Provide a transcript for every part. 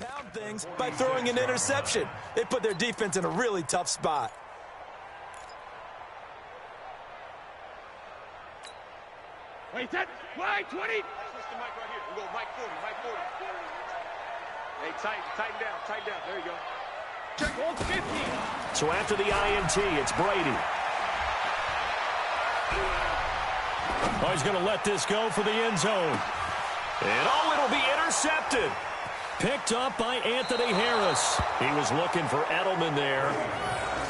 compound things by throwing an interception. They put their defense in a really tough spot. Wait, that wide 20. Switch the mic right here. We go mic 40, mic 40. Hey, tighten down. There you go. Check all 50. So after the INT, it's Brady. Oh, he's going to let this go for the end zone. And it'll be intercepted. Picked up by Anthony Harris. He was looking for Edelman there.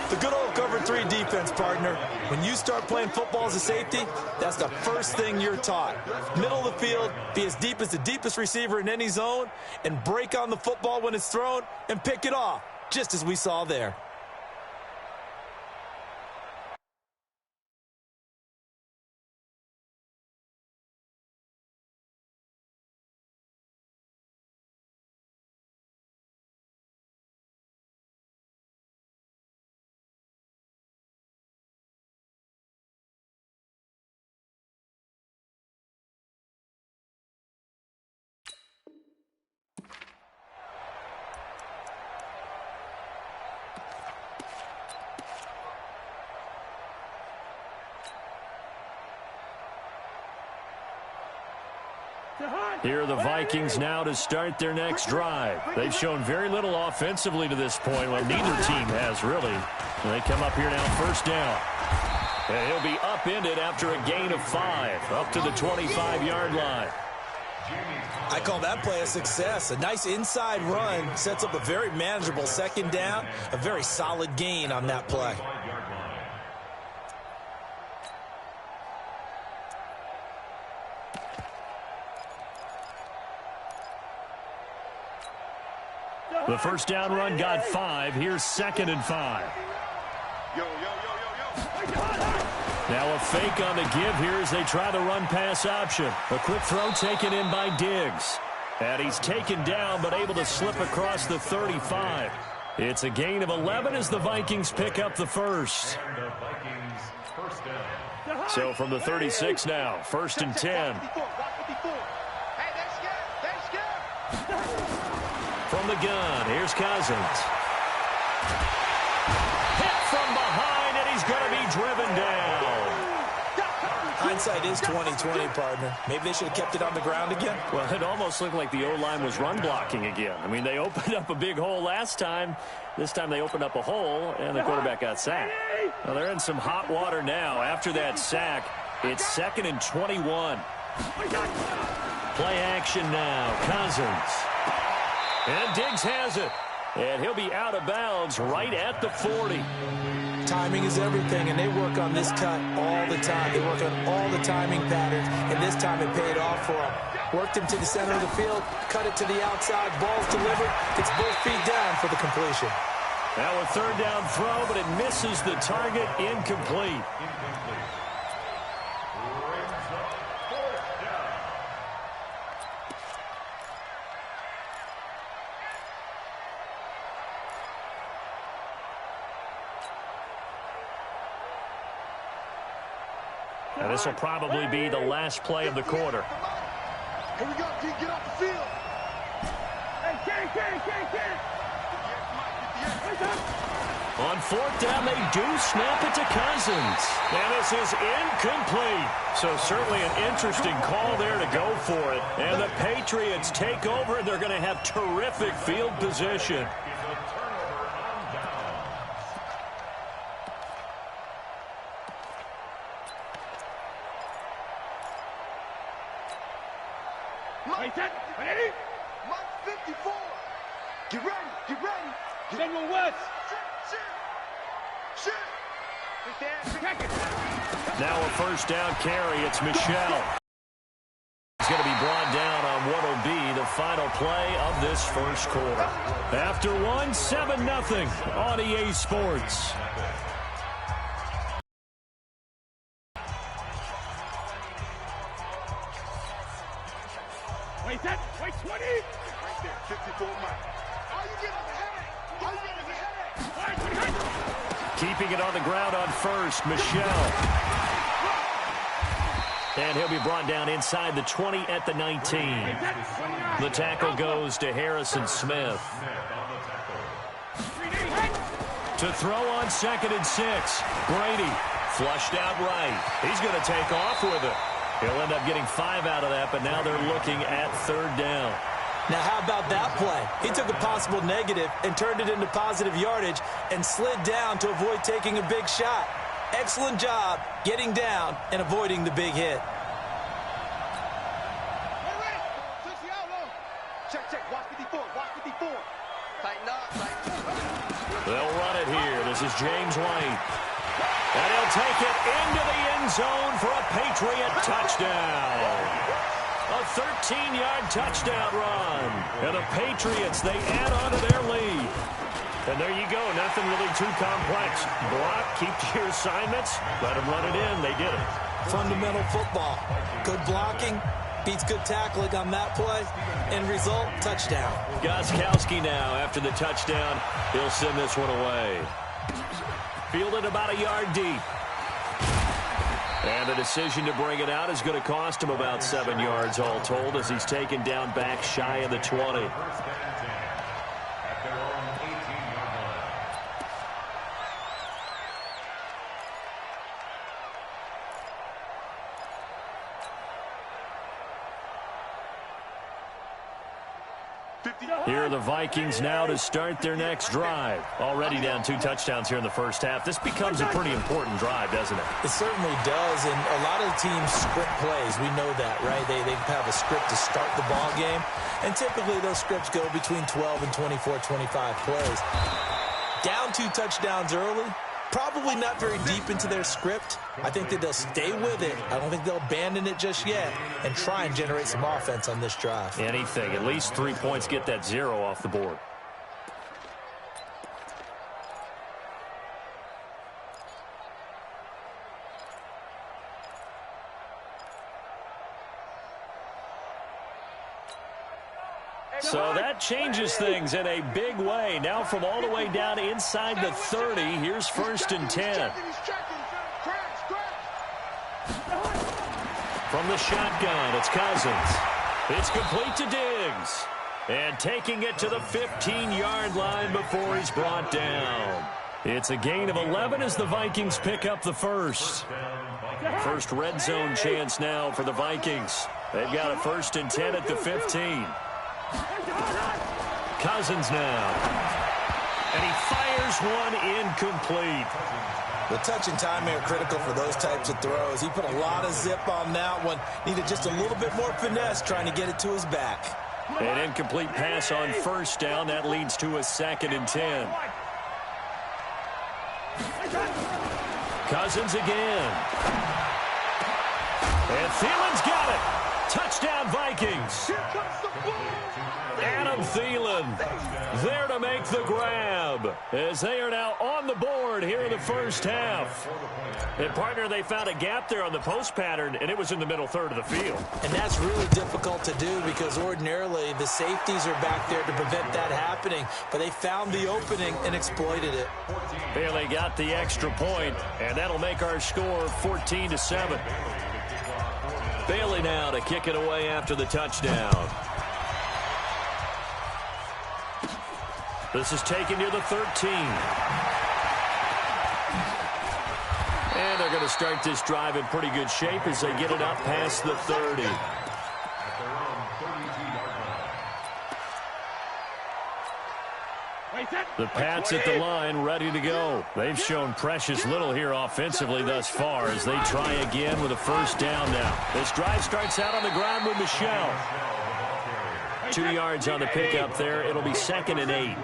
The good old cover 3 defense, partner. When you start playing football as a safety, that's the first thing you're taught. Middle of the field, be as deep as the deepest receiver in any zone, and break on the football when it's thrown and pick it off, just as we saw there. Here are the Vikings now to start their next drive. They've shown very little offensively to this point. Well, neither team has, really. They come up here now, first down. And he'll be upended after a gain of 5, up to the 25-yard line. I call that play a success. A nice inside run sets up a very manageable second down, a very solid gain on that play. The first down run got 5. Here's 2nd and 5. Now a fake on the give here as they try the run-pass option. A quick throw taken in by Diggs. And he's taken down but able to slip across the 35. It's a gain of 11 as the Vikings pick up the first. So from the 36 now, 1st and 10. From the gun, here's Cousins. Hit from behind, and he's going to be driven down. Hindsight is 20/20, partner. Maybe they should have kept it on the ground again. Well, it almost looked like the O-line was run blocking again. I mean, they opened up a big hole last time. This time they opened up a hole, and the quarterback got sacked. Well, they're in some hot water now. After that sack, it's 2nd and 21. Play action now, Cousins. And Diggs has it. And he'll be out of bounds right at the 40. Timing is everything, and they work on this cut all the time. They work on all the timing patterns, and this time it paid off for him. Worked him to the center of the field, cut it to the outside, ball's delivered, gets both feet down for the completion. Now a 3rd down throw, but it misses the target, incomplete. Now this will probably be the last play of the quarter. Here we go, D, get off the field. Hey, Ken. On 4th down, they do snap it to Cousins. And this is incomplete. So certainly an interesting call there to go for it. And the Patriots take over, and they're going to have terrific field position. Wait, that. Ready? Mike 54. Get ready. General West. Shit. Now a first down carry. It's Michelle. He's going to be brought down on what will be the final play of this first quarter. After one, 7-0 on EA Sports. Wait, 20. Right there, 54 Mike. All you get is a headache. Keeping it on the ground on first, Michelle. And he'll be brought down inside the 20 at the 19. The tackle goes to Harrison Smith. To throw on 2nd and 6. Brady flushed out right. He's going to take off with it. He'll end up getting 5 out of that, but now they're looking at 3rd down. Now, how about that play? He took a possible negative and turned it into positive yardage and slid down to avoid taking a big shot. Excellent job getting down and avoiding the big hit. Check. Watch 54. Tighten up. They'll run it here. This is James White. And he'll take it into the end zone for a Patriot touchdown. A 13-yard touchdown run. And the Patriots, they add on to their lead. And there you go. Nothing really too complex. Block, keep to your assignments, let them run it in. They did it. Fundamental football. Good blocking beats good tackling on that play. End result, touchdown. Gostkowski now after the touchdown. He'll send this one away. Fielded about a yard deep. And the decision to bring it out is going to cost him about 7 yards all told as he's taken down back shy of the 20. Here are the Vikings now to start their next drive. Already down 2 touchdowns here in the first half. This becomes a pretty important drive, doesn't it? It certainly does, and a lot of the teams script plays. We know that, right? They have a script to start the ball game, and typically those scripts go between 12 and 24, 25 plays. Down 2 touchdowns early, probably not very deep into their script. I think that they'll stay with it. I don't think they'll abandon it just yet and try and generate some offense on this drive. Anything. At least 3 points, get that 0 off the board. So that changes things in a big way. Now from all the way down inside the 30, here's 1st and 10. From the shotgun, it's Cousins. It's complete to Diggs. And taking it to the 15-yard line before he's brought down. It's a gain of 11 as the Vikings pick up the first. First red zone chance now for the Vikings. They've got a 1st and 10 at the 15. Cousins now. And he fires one incomplete. The touch and time are critical for those types of throws. He put a lot of zip on that one. Needed just a little bit more finesse trying to get it to his back. An incomplete pass on 1st down. That leads to a 2nd and 10. Cousins again. And Thielen's got it. Touchdown, Vikings. Adam Thielen there to make the grab as they are now on the board here in the first half. And, partner, they found a gap there on the post pattern, and it was in the middle third of the field. And that's really difficult to do because ordinarily the safeties are back there to prevent that happening. But they found the opening and exploited it. And they got the extra point, and that'll make our score 14-7. Bailey now to kick it away after the touchdown. This is taken near the 13. And they're going to start this drive in pretty good shape as they get it up past the 30. The Pats at the line ready to go. They've shown precious little here offensively thus far as they try again with a 1st down now. This drive starts out on the ground with Michel. 2 yards on the pickup there. It'll be 2nd and 8.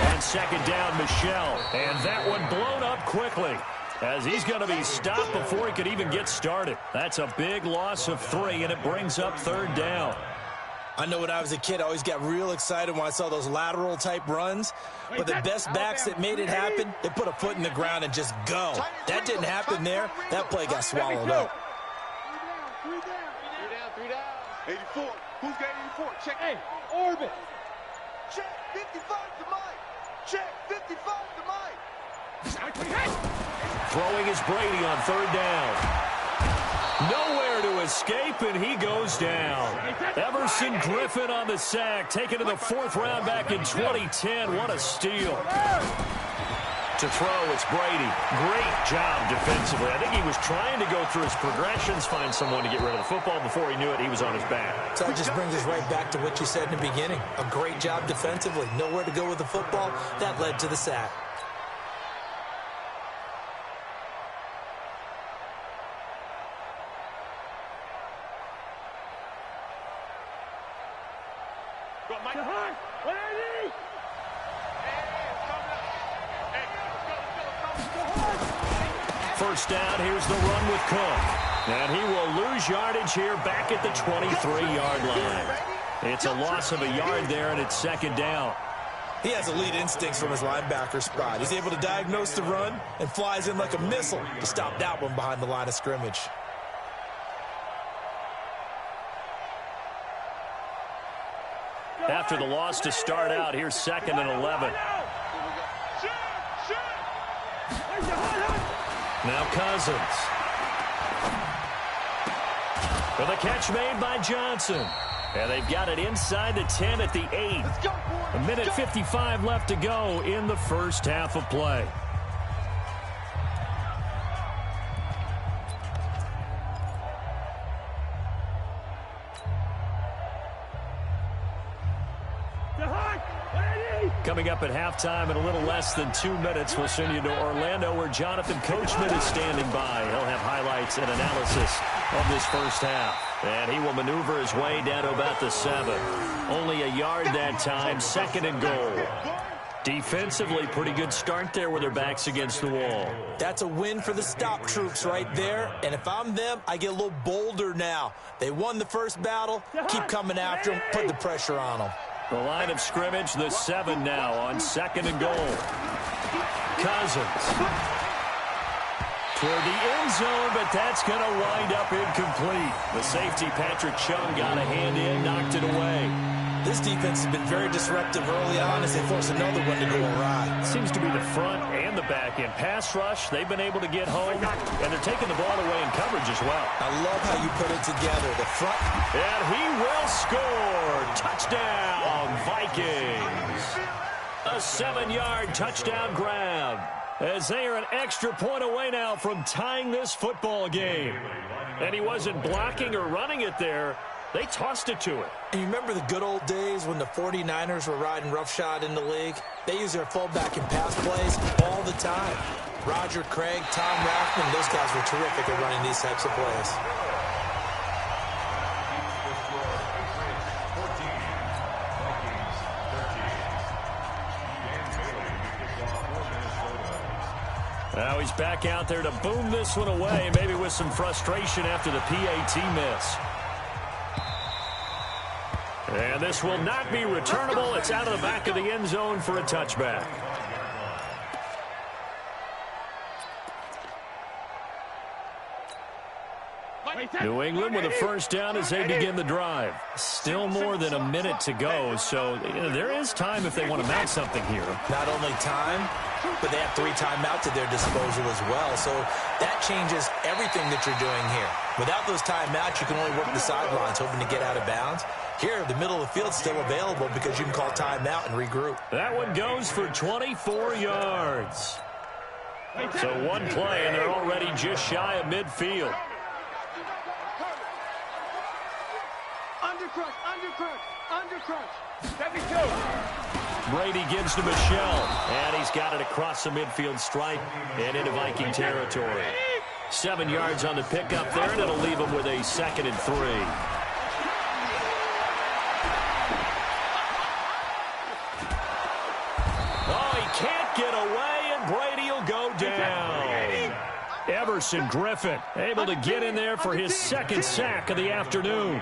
And 2nd down, Michel. And that one blown up quickly as he's going to be stopped before he could even get started. That's a big loss of 3, and it brings up 3rd down. I know when I was a kid, I always got real excited when I saw those lateral-type runs. But the best backs that made it happen, they put a foot in the ground and just go. That didn't happen there. That play got swallowed up. 3 down. 84. Who's got 84? Check. Hey, orbit. Check. 55 to Mike. Check. 55 to Mike. Throwing is Brady on third down. Nowhere to escape, and he goes down. Everson Griffin on the sack, taken to the 4th round back in 2010. What a steal. To throw, it's Brady. Great job defensively. I think he was trying to go through his progressions, find someone to get rid of the football. Before he knew it, he was on his back. So that just brings us right back to what you said in the beginning. A great job defensively. Nowhere to go with the football. That led to the sack. First down, here's the run with Cook. And he will lose yardage here back at the 23-yard line. It's a loss of a yard there, and it's second down. He has elite instincts from his linebacker spot. He's able to diagnose the run and flies in like a missile to stop that one behind the line of scrimmage. After the loss to start out, here's 2nd and 11. Now Cousins. With a catch made by Johnson. And they've got it inside the 10 at the 8. A minute 55 left to go in the first half of play. Coming up at halftime in a little less than 2 minutes, we'll send you to Orlando where Jonathan Coachman is standing by. He'll have highlights and analysis of this first half. And he will maneuver his way down to about the 7. Only a yard that time, 2nd and goal. Defensively, pretty good start there with their backs against the wall. That's a win for the stop troops right there. And if I'm them, I get a little bolder now. They won the first battle. Keep coming after them. Put the pressure on them. The line of scrimmage, the 7 now on 2nd and goal. Cousins. Toward the end zone, but that's going to wind up incomplete. The safety, Patrick Chung, got a hand in, knocked it away. This defense has been very disruptive early on as they force another one to go awry. Seems to be the front and the back end. Pass rush, they've been able to get home, and they're taking the ball away in coverage as well. I love how you put it together. The front. And he will score. Touchdown, Vikings. A 7-yard touchdown grab. As they are an extra point away now from tying this football game. And he wasn't blocking or running it there. They tossed it to it. And you remember the good old days when the 49ers were riding roughshod in the league? They use their fullback in pass plays all the time. Roger Craig, Tom Rathman, those guys were terrific at running these types of plays. Now he's back out there to boom this one away, maybe with some frustration after the PAT miss. And this will not be returnable. It's out of the back of the end zone for a touchback. New England with a first down as they begin the drive. Still more than a minute to go, so there is time if they want to mount something here. Not only time, but they have 3 timeouts at their disposal as well, so that changes everything that you're doing here. Without those timeouts, you can only work the sidelines, hoping to get out of bounds. Here, the middle of the field's still available because you can call timeout and regroup. That one goes for 24 yards. So one play, and they're already just shy of midfield. Undercrush. 72. Brady gives to Michelle, and he's got it across the midfield stripe and into Viking territory. 7 yards on the pickup there, and it'll leave him with a 2nd and 3. Oh, he can't get away, and Brady will go down. Everson Griffin able to get in there for his 2nd sack of the afternoon.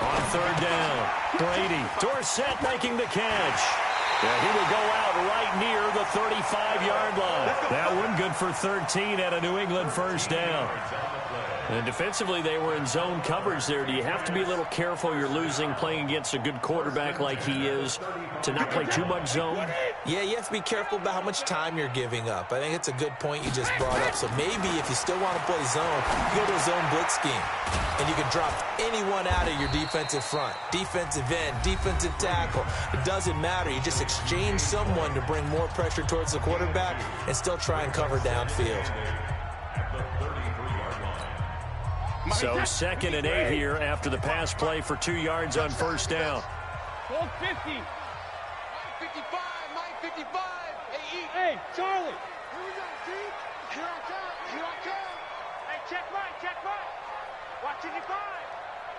On 3rd down, Brady. Dorsett making the catch. Yeah, he will go out right near the 35-yard line. That one good for 13 at a New England first down. And defensively, they were in zone coverage there. Do you have to be a little careful? You're losing playing against a good quarterback like he is to not play too much zone? Yeah, you have to be careful about how much time you're giving up. I think it's a good point you just brought up. So maybe if you still want to play zone, you go to a zone blitz scheme. And you can drop anyone out of your defensive front. Defensive end, defensive tackle. It doesn't matter. You just exchange someone to bring more pressure towards the quarterback and still try and cover downfield. So 2nd and 8 here after the pass play for 2 yards on first down. Hold 50. Mike 55, Mike 55. Hey, Charlie. Here we go, Steve. Here I come, here I come. Hey, check Mike, check Mike. Watching you five.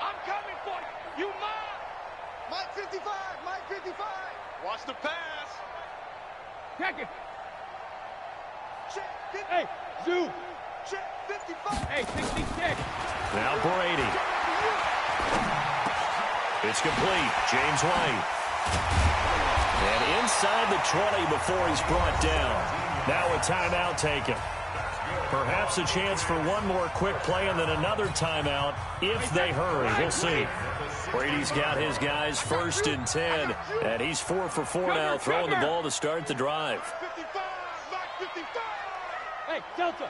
I'm coming for you. You mine. Mike 55, Mike 55. Watch the pass. Check it. Check 50. Hey, Zoo. Check 55. Hey, 66. Now Brady. It's complete. James White. And inside the 20 before he's brought down. Now a timeout taken. Perhaps a chance for one more quick play and then another timeout if they hurry. We'll see. Brady's got his guys 1st and 10. And he's 4 for 4 now, throwing the ball to start the drive. 55, Mike 55. Hey, Delta.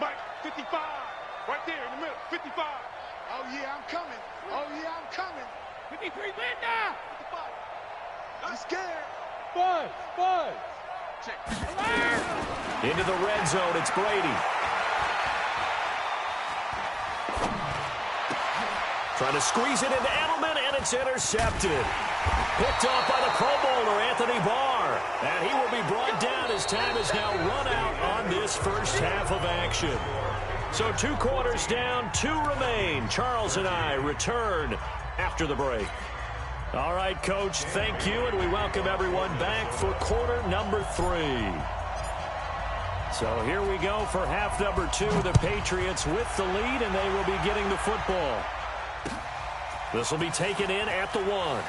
Mike 55. Right there in the middle. 55. Oh, yeah, I'm coming. Oh, yeah, I'm coming. 53, Linda. 55. I'm scared. Buzz. Check. Alert. Into the red zone, it's Brady. Trying to squeeze it into Edelman, and it's intercepted. Picked off by the Pro Bowler, Anthony Barr. And he will be brought down as time is now run out on this first half of action. So 2 quarters down, 2 remain. Charles and I return after the break. All right, Coach, thank you, and we welcome everyone back for quarter number 3. So here we go for half number 2. The Patriots with the lead, and they will be getting the football. This will be taken in at the 1.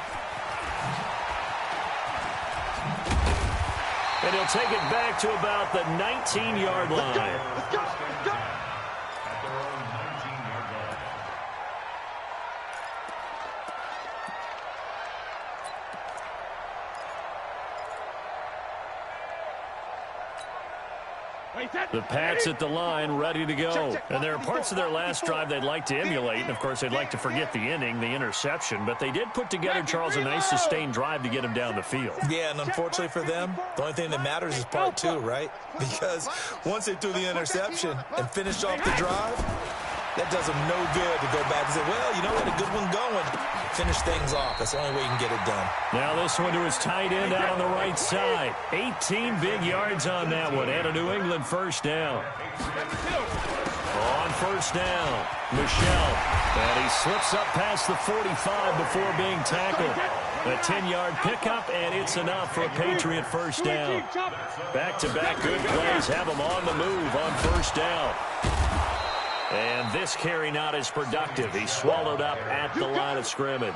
And he'll take it back to about the 19-yard line. Let's go. Let's go. The Pats at the line, ready to go. And there are parts of their last drive they'd like to emulate. And, of course, they'd like to forget the inning, the interception. But they did put together, Charles, a nice sustained drive to get him down the field. Yeah, and unfortunately for them, the only thing that matters is part 2, right? Because once they threw the interception and finished off the drive, that does them no good to go back and say, well, you know, we had a good one going. Finish things off. That's the only way you can get it done. Now this one to his tight end out on the right side. 18 big yards on that one. And a New England first down. On first down, Michelle. And he slips up past the 45 before being tackled. A 10-yard pickup, and it's enough for a Patriot first down. Back-to-back good plays have him on the move on first down. And this carry not as productive. He swallowed up at the line of scrimmage.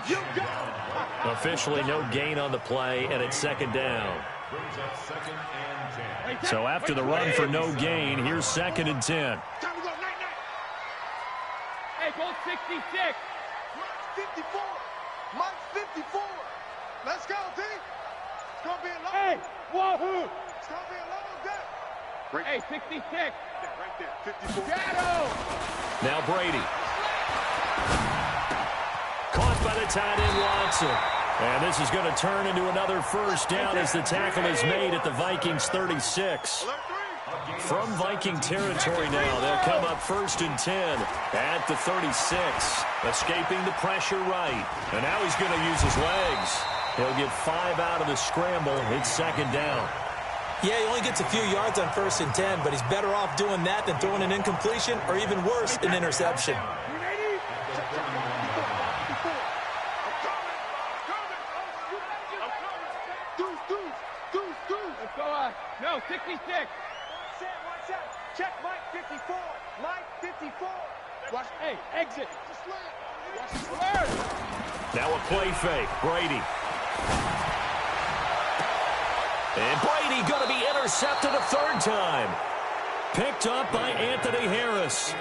Officially no gain on the play, and it's 2nd down. So after the run for no gain, here's 2nd and 10. Hey, goal 66. Mike 54. Mike 54. Let's go, T. It's going to be a long Hey, wahoo. It's going to be a long day. Hey, 66. Right there, 54. Shadow. Now Brady. Caught by the tight end Watson. And this is going to turn into another first down as the tackle is made at the Vikings 36. From Viking territory now, they'll come up 1st and 10 at the 36. Escaping the pressure right. And now he's going to use his legs. He'll get 5 out of the scramble. It's 2nd down. Yeah, he only gets a few yards on 1st and 10, but he's better off doing that than throwing an incompletion or even worse, an interception. Let's go, no, 66. Watch out. Check Mike 54. Mike 54. Watch, hey, exit. Watch the Alert. Now a play fake. Brady. And Brady going to be intercepted a 3rd time. Picked up by Anthony Harris.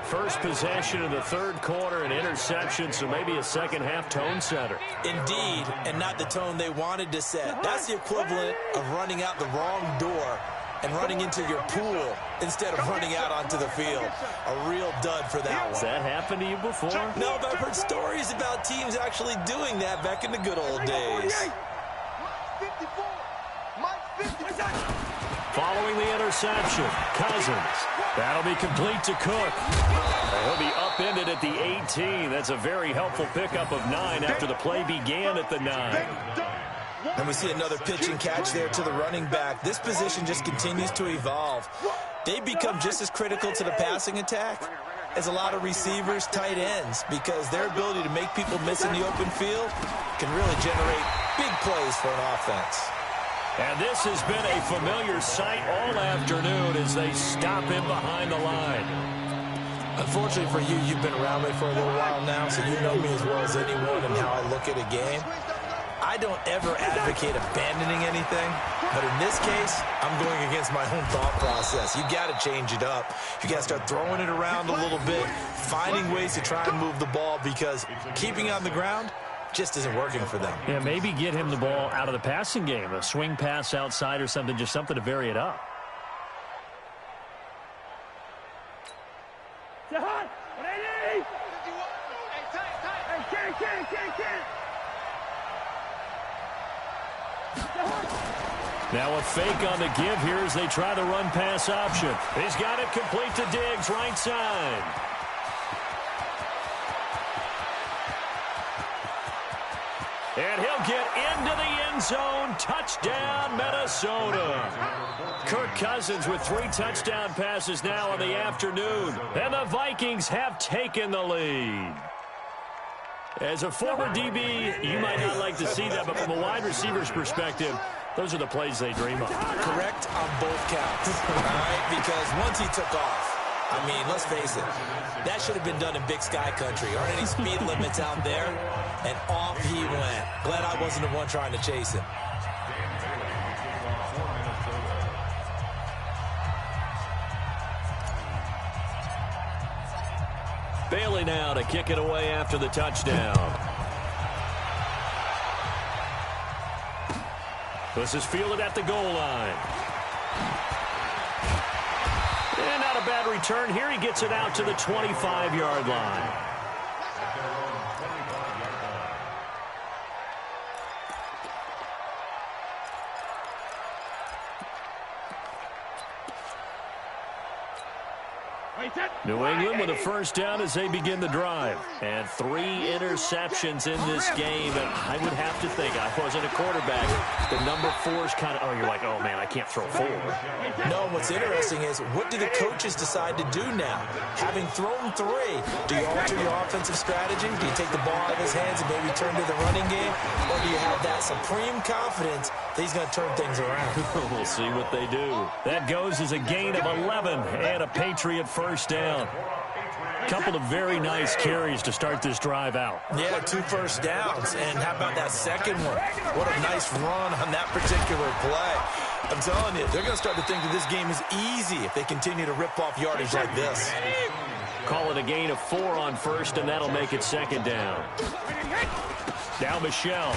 First possession of the third quarter, an interception, so maybe a second-half tone setter. Indeed, and not the tone they wanted to set. That's the equivalent of running out the wrong door and running into your pool instead of running out onto the field. A real dud for that one. Has that happened to you before? No, but I've heard stories about teams actually doing that back in the good old days. Following the interception, Cousins. That'll be complete to Cook. He'll be upended at the 18. That's a very helpful pickup of 9 after the play began at the 9. And we see another pitch and catch there to the running back. This position just continues to evolve. They become just as critical to the passing attack as a lot of receivers, tight ends, because their ability to make people miss in the open field can really generate big plays for an offense. And this has been a familiar sight all afternoon as they stop him behind the line. Unfortunately for you, you've been around me for a little while now, so you know me as well as anyone and how I look at a game. I don't ever advocate abandoning anything, but in this case, I'm going against my own thought process. You got to change it up. You got to start throwing it around a little bit, finding ways to try and move the ball, because keeping it on the ground just isn't working for them. Yeah, maybe get him the ball out of the passing game, a swing pass outside or something, just something to vary it up. Now a fake on the give here as they try the run-pass option. He's got it complete to Diggs, right side. And he'll get into the end zone. Touchdown, Minnesota. Kirk Cousins with 3 touchdown passes now in the afternoon. And the Vikings have taken the lead. As a former DB, you might not like to see that, but from a wide receiver's perspective, those are the plays they dream of. Correct on both counts, all right? Because once he took off, I mean, let's face it, that should have been done in Big Sky Country. Aren't any speed limits out there? And off he went. Glad I wasn't the one trying to chase him. Bailey now to kick it away after the touchdown. This is fielded at the goal line. And not a bad return here. He gets it out to the 25-yard line. New England with a first down as they begin the drive. And 3 interceptions in this game. And I would have to think, I wasn't a quarterback, the number 4 is kind of, oh, you're like, oh, man, I can't throw 4. No, what's interesting is, what do the coaches decide to do now? Having thrown 3, do you alter your offensive strategy? Do you take the ball out of his hands and maybe turn to the running game? Or do you have that supreme confidence that he's going to turn things around? We'll see what they do. That goes as a gain of 11 and a Patriot first down. Couple of very nice carries to start this drive out. Yeah, 2 first downs. And how about that second one? What a nice run on that particular play. I'm telling you, they're going to start to think that this game is easy if they continue to rip off yardage like this. Call it a gain of 4 on first, and that'll make it second down. Now Michelle.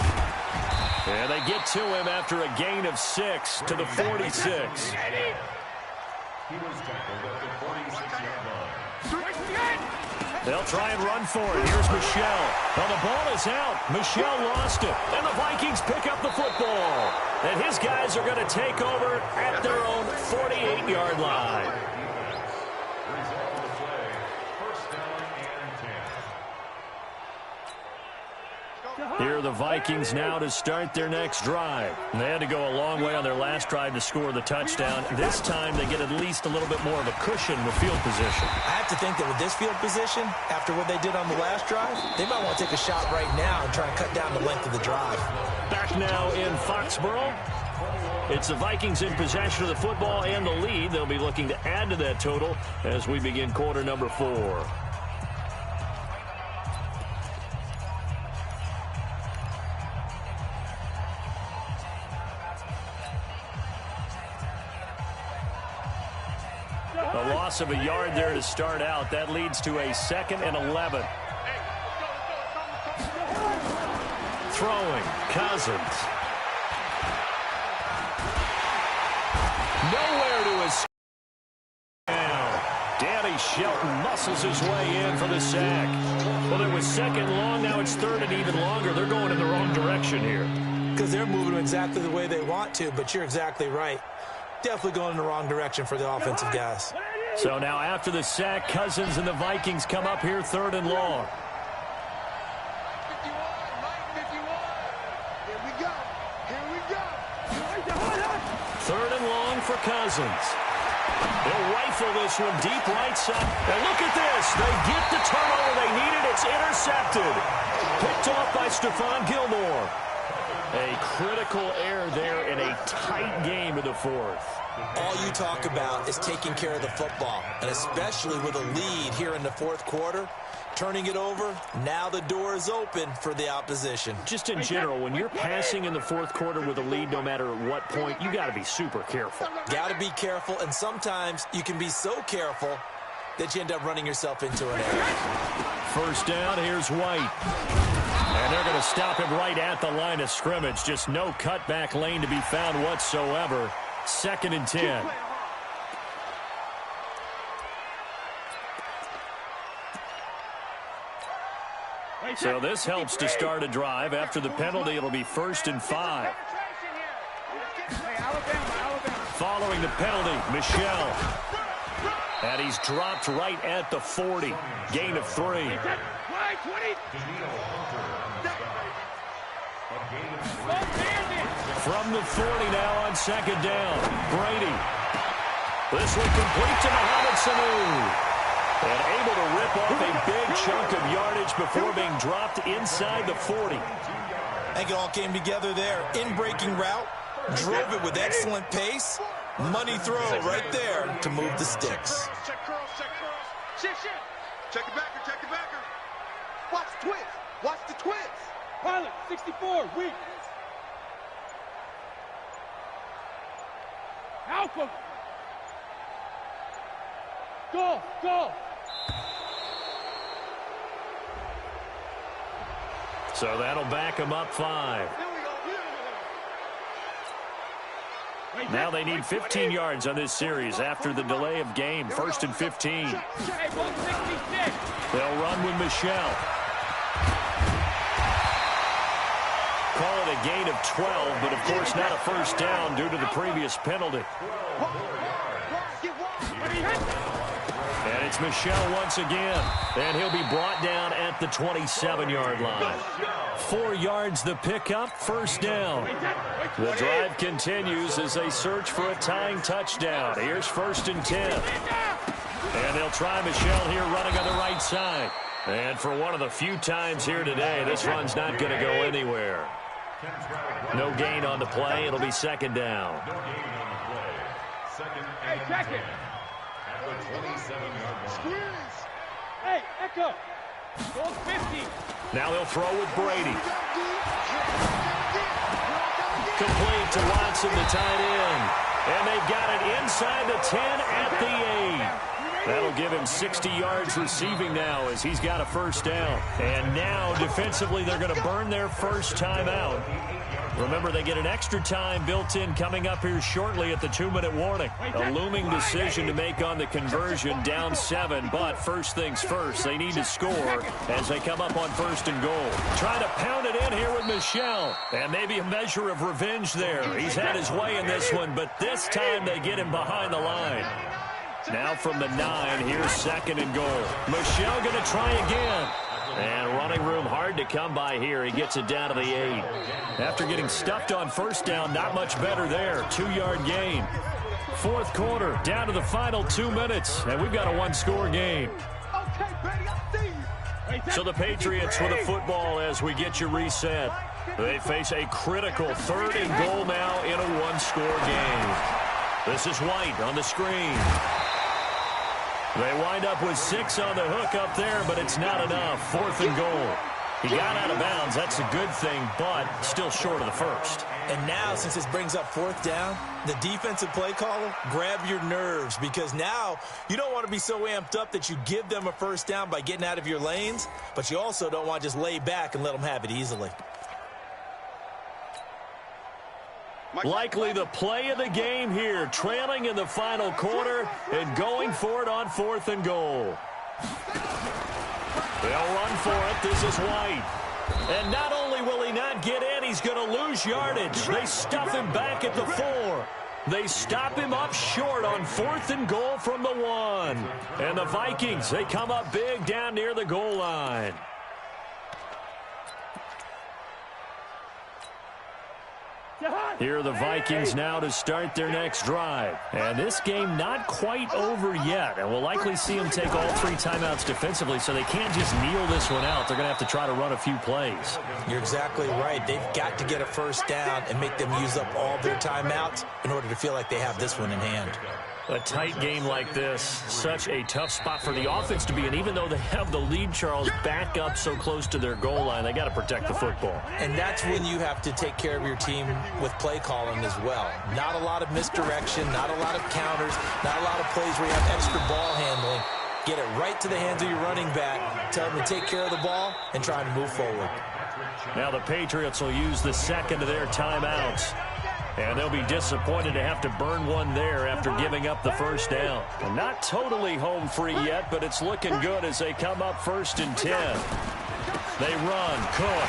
And they get to him after a gain of 6 to the 46. They'll try and run for it. Here's Michelle. Well, the ball is out. Michelle lost it. And the Vikings pick up the football. And his guys are going to take over at their own 48-yard line. Here are the Vikings now to start their next drive. And they had to go a long way on their last drive to score the touchdown. This time they get at least a little bit more of a cushion with field position. I have to think that with this field position, after what they did on the last drive, they might want to take a shot right now and try and cut down the length of the drive. Back now in Foxborough. It's the Vikings in possession of the football and the lead. They'll be looking to add to that total as we begin quarter number 4. loss of a yard there to start out. That leads to a 2nd and 11. Throwing, Cousins. Nowhere to escape. Danny Shelton muscles his way in for the sack. Well, it was 2nd long. Now it's 3rd and even longer. They're going in the wrong direction here. Because they're moving them exactly the way they want to, but you're exactly right. Definitely going in the wrong direction for the offensive guys. So now after the sack, Cousins and the Vikings come up here 3rd and long. 3rd and long for Cousins. They'll rifle this one deep right side. And look at this. They get the turnover they needed. It's intercepted. Picked off by Stephon Gilmore. A critical error there in a tight game in the 4th. All you talk about is taking care of the football, and especially with a lead here in the 4th quarter. Turning it over, now the door is open for the opposition. Just in general, when you're passing in the 4th quarter with a lead, no matter at what point, you got to be super careful. Got to be careful, and sometimes you can be so careful that you end up running yourself into an error. 1st down, here's White. And they're going to stop him right at the line of scrimmage. Just no cutback lane to be found whatsoever. 2nd and 10. So this helps to start a drive. After the penalty, it'll be 1st and 5. Following the penalty, Michelle. And he's dropped right at the 40. Gain of 3. From the 40 now on 2nd down. Brady. This one complete to Mohamed Sanu. And able to rip off a big chunk of yardage before being dropped inside the 40. I think it all came together there. In-breaking route. Drove it with excellent pace. Money throw right there to move the sticks. Check curls, check curls. Shit. Check the backer, check the backer. Watch the twist. Watch the twist. Pilot, 64, weak. Alpha. Go. So that'll back him up 5. Now they need 15 yards on this series after the delay of game. 1st and 15. They'll run with Michelle. Call it a gain of 12, but of course not a 1st down due to the previous penalty. And it's Michelle once again. And he'll be brought down at the 27-yard line. 4 yards the pickup, 1st down. The drive continues as they search for a tying touchdown. Here's 1st and 10. And they'll try Michelle here running on the right side. And for one of the few times here today, this run's not going to go anywhere. No gain on the play. It'll be 2nd down. Hey, check it. Squeeze. Hey, Echo. Goal 50. Now they'll throw with Brady. Complete to Watson, the tight end. And they've got it inside the 10 at the 8. That'll give him 60 yards receiving now as he's got a 1st down. And now defensively they're going to burn their first time out. Remember, they get an extra time built in coming up here shortly at the 2-minute warning. A looming decision to make on the conversion, down 7. But first things first, they need to score as they come up on 1st and goal. Trying to pound it in here with Michelle. And maybe a measure of revenge there. He's had his way in this one, but this time they get him behind the line. Now from the 9, here's 2nd and goal. Michelle going to try again. And running room hard to come by here. He gets it down to the 8. After getting stuffed on 1st down, not much better there. 2-yard gain. 4th quarter, down to the final 2 minutes. And we've got a 1-score game. So the Patriots with a football as we get you reset. They face a critical 3rd and goal now in a 1-score game. This is White on the screen. They wind up with 6 on the hook up there, but it's not enough. 4th and goal. He got out of bounds. That's a good thing, but still short of the 1st. And now, since this brings up fourth down, the defensive play caller, grab your nerves, because now you don't want to be so amped up that you give them a first down by getting out of your lanes, but you also don't want to just lay back and let them have it easily. Likely the play of the game here, trailing in the final quarter and going for it on 4th and goal. They'll run for it. This is White. And not only will he not get in, he's going to lose yardage. They stuff him back at the 4. They stop him up short on 4th and goal from the 1. And the Vikings, they come up big down near the goal line. Here are the Vikings now to start their next drive. And this game not quite over yet. And we'll likely see them take all 3 timeouts defensively, so they can't just kneel this one out. They're going to have to try to run a few plays. You're exactly right. They've got to get a first down and make them use up all their timeouts in order to feel like they have this one in hand. A tight game like this, such a tough spot for the offense to be in. Even though they have the lead, Charles, back up so close to their goal line, they got to protect the football. And that's when you have to take care of your team with play calling as well. Not a lot of misdirection, not a lot of counters, not a lot of plays where you have extra ball handling. Get it right to the hands of your running back, tell them to take care of the ball, and try to move forward. Now the Patriots will use the second of their timeouts. And they'll be disappointed to have to burn one there after giving up the first down. And not totally home free yet, but it's looking good as they come up 1st and 10. They run, Cook.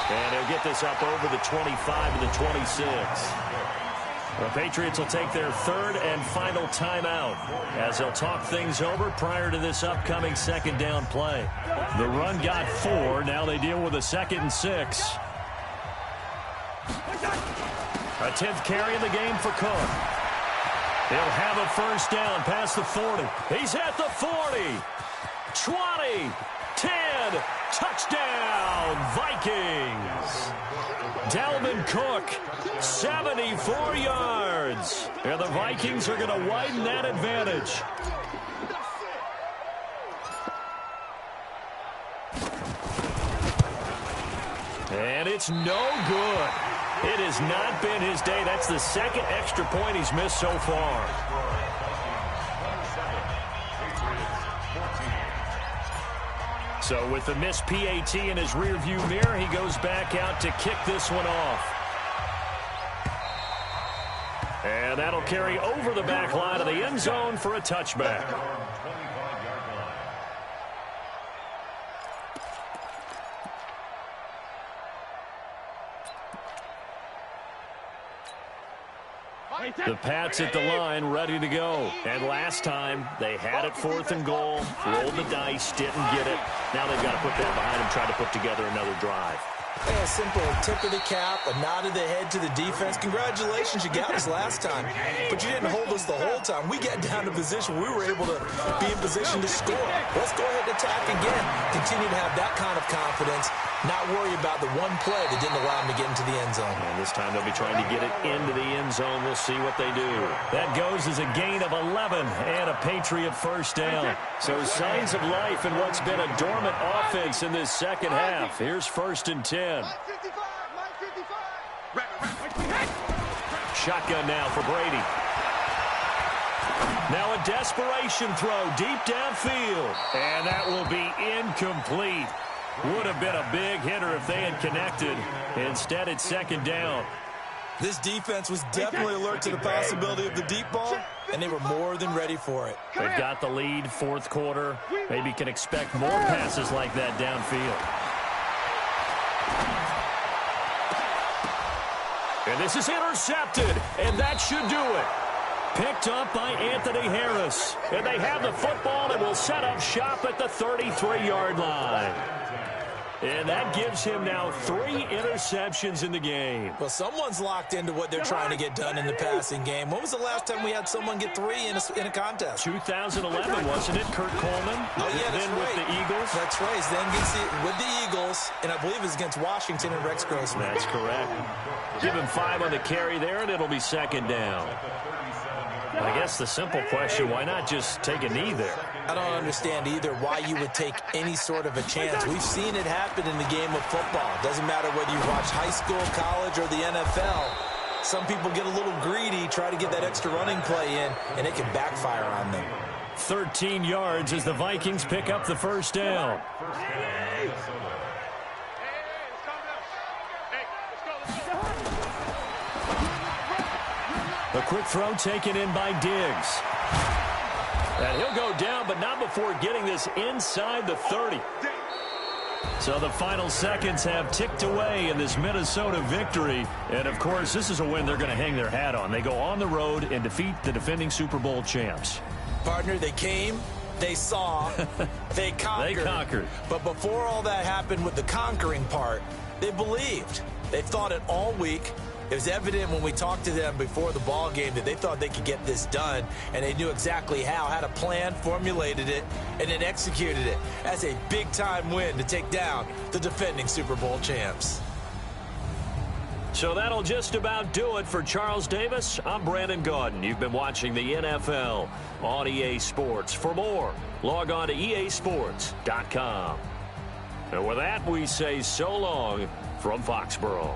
And he'll get this up over the 25 to the 26. The Patriots will take their 3rd and final timeout as they'll talk things over prior to this upcoming 2nd down play. The run got 4. Now they deal with a 2nd and 6. A 10th carry in the game for Cook. He'll have a first down past the 40. He's at the 40. 20. 10. Touchdown, Vikings. Dalvin Cook, 74 yards. And the Vikings are going to widen that advantage. And it's no good. It has not been his day. That's the 2nd extra point he's missed so far. So with the missed PAT in his rearview mirror, he goes back out to kick this one off. And that'll carry over the back line of the end zone for a touchback. The Pats at the line, ready to go. And last time, they had it 4th and goal, rolled the dice, didn't get it. Now they've got to put that behind them, try to put together another drive. A simple tip of the cap, a nod of the head to the defense. Congratulations, you got us last time. But you didn't hold us the whole time. We got down to position. We were able to be in position to score. Let's go ahead and attack again. Continue to have that kind of confidence. Not worry about the one play that didn't allow them to get into the end zone. And this time they'll be trying to get it into the end zone. We'll see what they do. That goes as a gain of 11 and a Patriot first down. So signs of life in what's been a dormant offense in this second half. Here's 1st and 10. Shotgun now for Brady. Now a desperation throw deep downfield. And that will be incomplete. Would have been a big hitter if they had connected. Instead, it's 2nd down. This defense was definitely alert to the possibility of the deep ball, and they were more than ready for it. They've got the lead, 4th quarter. Maybe can expect more passes like that downfield. And this is intercepted, and that should do it. Picked up by Anthony Harris. And they have the football and will set up shop at the 33-yard line. And that gives him now 3 interceptions in the game. Well, someone's locked into what they're trying to get done in the passing game. When was the last time we had someone get 3 in a contest? 2011, wasn't it? Kurt Coleman? Oh, yeah, that's then right. With the Eagles? That's right. He's then gets it with the Eagles, and I believe it's against Washington and Rex Grossman. That's correct. Give him 5 on the carry there, and it'll be 2nd down. I guess the simple question, why not just take a knee there? I don't understand either why you would take any sort of a chance. We've seen it happen in the game of football. Doesn't matter whether you watch high school, college, or the NFL. Some people get a little greedy, try to get that extra running play in, and it can backfire on them. 13 yards as the Vikings pick up the first down. A quick throw taken in by Diggs. And he'll go down, but not before getting this inside the 30. So the final seconds have ticked away in this Minnesota victory. And, of course, this is a win they're going to hang their hat on. They go on the road and defeat the defending Super Bowl champs. Partner, they came, they saw, they conquered. They conquered. But before all that happened with the conquering part, they believed. They thought it all week. It was evident when we talked to them before the ball game that they thought they could get this done, and they knew exactly how, had a plan, formulated it, and then executed it. That's a big-time win to take down the defending Super Bowl champs. So that'll just about do it for Charles Davis. I'm Brandon Gaudin. You've been watching the NFL on EA Sports. For more, log on to easports.com. And with that, we say so long from Foxborough.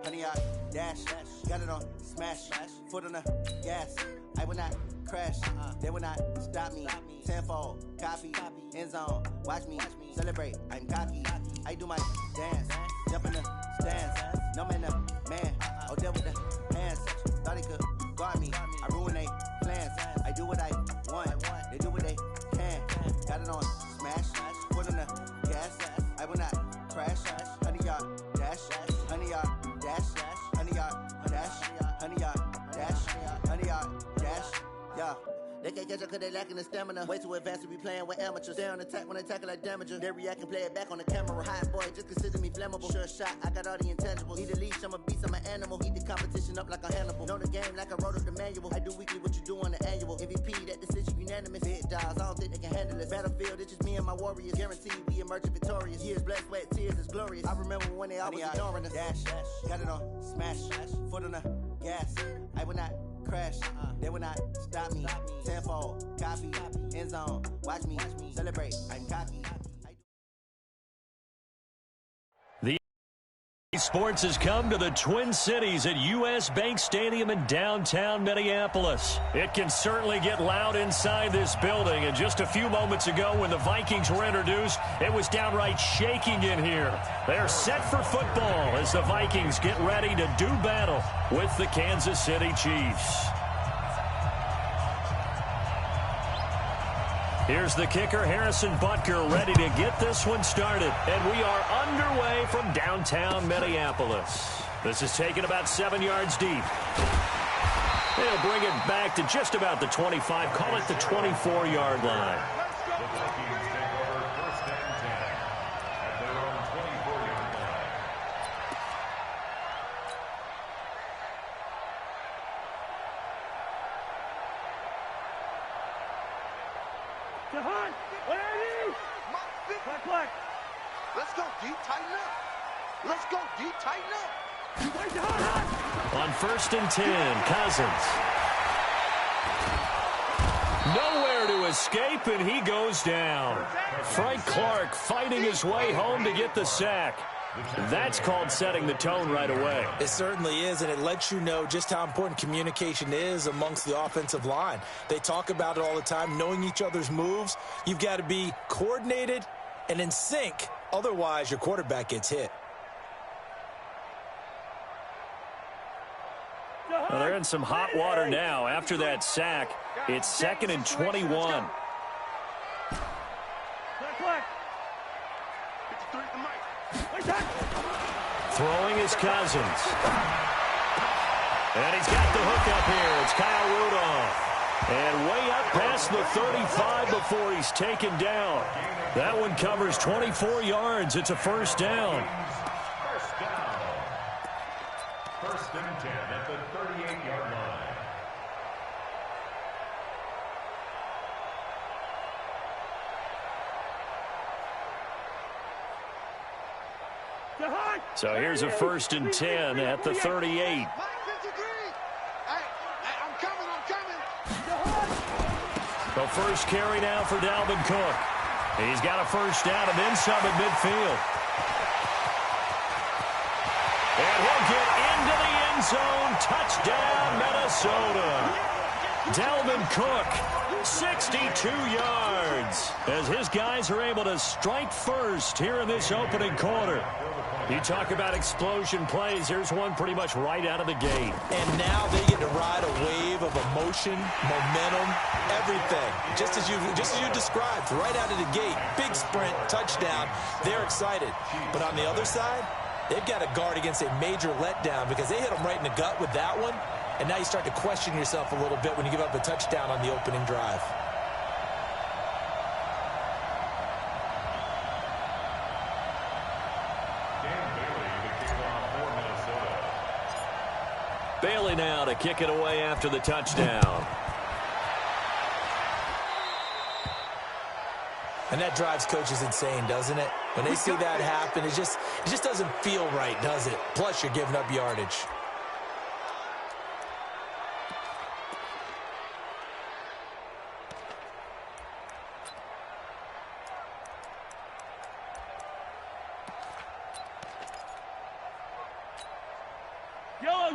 Honey, I dash, got it on smash, foot on the gas. I will not crash, they will not stop me. Tenfold, copy, end zone, watch me celebrate. I'm cocky, I do my dance, jump in the stands. No man, the man, oh, there with the hands. Thought he could guard me, I ruin they plans. I do what I want, they do what they can. Got it on smash, foot on the gas. I will not crash, honey, y'all dash, honey, y'all dash, honey, y'all dash, honey, y'all dash, honey, y'all dash, yeah. They can't catch up cause they lacking the stamina. Way too advanced to be playing with amateurs. Stay on attack when they tackle like damager. They react and play it back on the camera. Hot boy, just consider me flammable. Sure shot, I got all the intangibles. Need a leash, I'm a beast, I'm an animal. Heat the competition up like a Hannibal. Know the game like I wrote up the manual. I do weekly what you do on the annual. MVP, that decision unanimous. Hit dials, I don't think they can handle it. Battlefield, it's just me and my warriors. Guaranteed we emerging victorious. Years, blood, sweat, tears, it's glorious. I remember when they always ignoring us. Dash, got it on smash, foot on the gas. I will not crash, they will not stop me. Tenfold, copy, end zone, watch me celebrate. I'm cocky. The Sports has come to the Twin Cities at U.S. Bank Stadium in downtown Minneapolis. It can certainly get loud inside this building, and just a few moments ago when the Vikings were introduced, it was downright shaking in here. They're set for football as the Vikings get ready to do battle with the Kansas City Chiefs. Here's the kicker, Harrison Butker, ready to get this one started. And we are underway from downtown Minneapolis. This is taken about 7 yards deep. They'll bring it back to just about the 25, call it the 24-yard line. Let's go, D. Tighten up. Let's go, D. Tighten up. On 1st and 10, Cousins. Nowhere to escape, and he goes down. Frank Clark fighting his way home to get the sack. That's called setting the tone right away. It certainly is, and it lets you know just how important communication is amongst the offensive line. They talk about it all the time, knowing each other's moves. You've got to be coordinated and in sync. Otherwise, your quarterback gets hit. Well, they're in some hot water now. After that sack, it's 2nd and 21. Throwing is Cousins. And he's got the hook up here. It's Kyle Rudolph. And way up past the 35 before he's taken down. That one covers 24 yards. It's a first down. First and 10 at the 38-yard line. So here's a first and 10 at the 38. The first carry now for Dalvin Cook. He's got a first down and then some at midfield. And he'll get into the end zone. Touchdown, Minnesota. Dalvin Cook, 62 yards, as his guys are able to strike first here in this opening quarter. You talk about explosion plays. Here's one pretty much right out of the gate. And now they get to ride a wave of emotion, momentum, everything. Just as you described, right out of the gate. Big sprint, touchdown. They're excited. But on the other side, they've got to guard against a major letdown because they hit them right in the gut with that one. And now you start to question yourself a little bit when you give up a touchdown on the opening drive. Bailey now to kick it away after the touchdown. And that drives coaches insane, doesn't it? When they see that happen, it just doesn't feel right, does it? Plus, you're giving up yardage.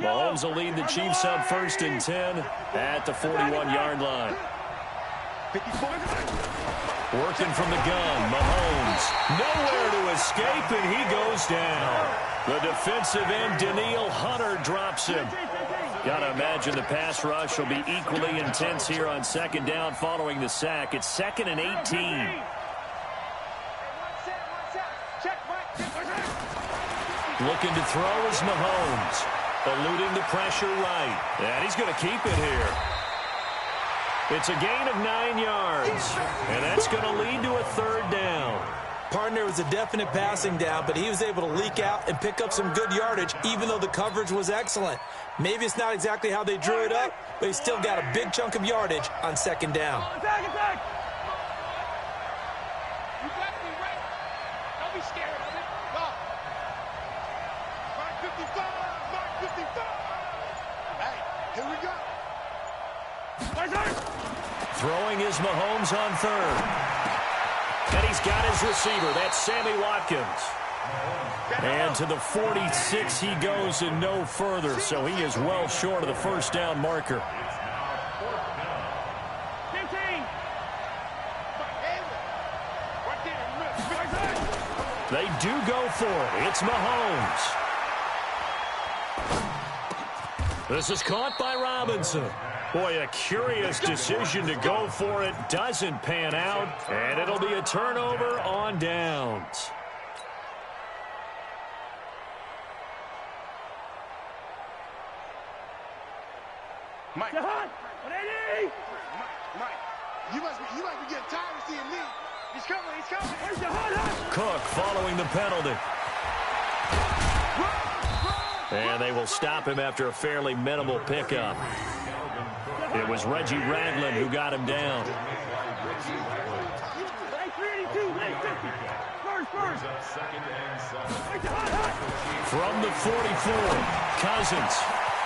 Mahomes will lead the Chiefs up first and 10 at the 41-yard line. Working from the gun, Mahomes. Nowhere to escape, and he goes down. The defensive end, Danielle Hunter, drops him. Got to imagine the pass rush will be equally intense here on second down following the sack. It's 2nd and 18. Looking to throw is Mahomes. Eluding the pressure right. And he's going to keep it here. It's a gain of 9 yards. And that's going to lead to a third down. Partner was a definite passing down, but he was able to leak out and pick up some good yardage, even though the coverage was excellent. Maybe it's not exactly how they drew it up, but he still got a big chunk of yardage on second down. Attack, attack! You got me right. Don't be scared of it. Go. Mark 55. Mark 55. Hey, here we go. Throwing is Mahomes on third. And he's got his receiver. That's Sammy Watkins. And to the 46 he goes and no further, so he is well short of the first down marker. 15. They do go for it. It's Mahomes. This is caught by Robinson. Boy, a curious decision to go for it. Doesn't pan out, and it'll be a turnover on downs. Mike. 180. Mike, you must be getting tired of seeing me. He's coming, he's coming. Where's the hot? Cook following the penalty. And they will stop him after a fairly minimal pickup. It was Reggie Radlin who got him down. From the 44, Cousins.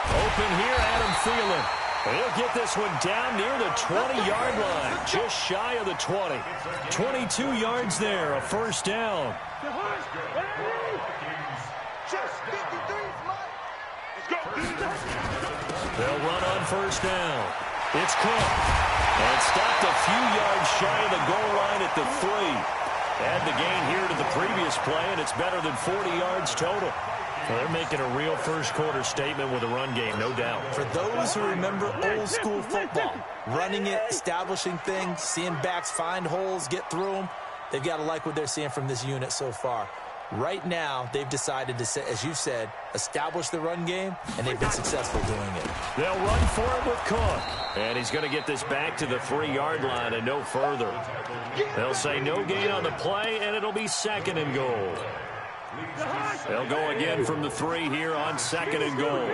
Open here, Adam Thielen. He'll get this one down near the 20-yard line, just shy of the 20. 22 yards there, a first down. They'll run on first down. It's Cook. And stopped a few yards shy of the goal line at the 3. Add the gain here to the previous play, and it's better than 40 yards total. Well, they're making a real first-quarter statement with a run game, no doubt. For those who remember old-school football, running it, establishing things, seeing backs find holes, get through them, they've got to like what they're seeing from this unit so far. Right now, they've decided to, as you've said, establish the run game, and they've been successful doing it. They'll run for it with Cook. And he's going to get this back to the 3-yard line and no further. They'll say no gain on the play, and it'll be 2nd and goal. They'll go again from the 3 here on 2nd and goal.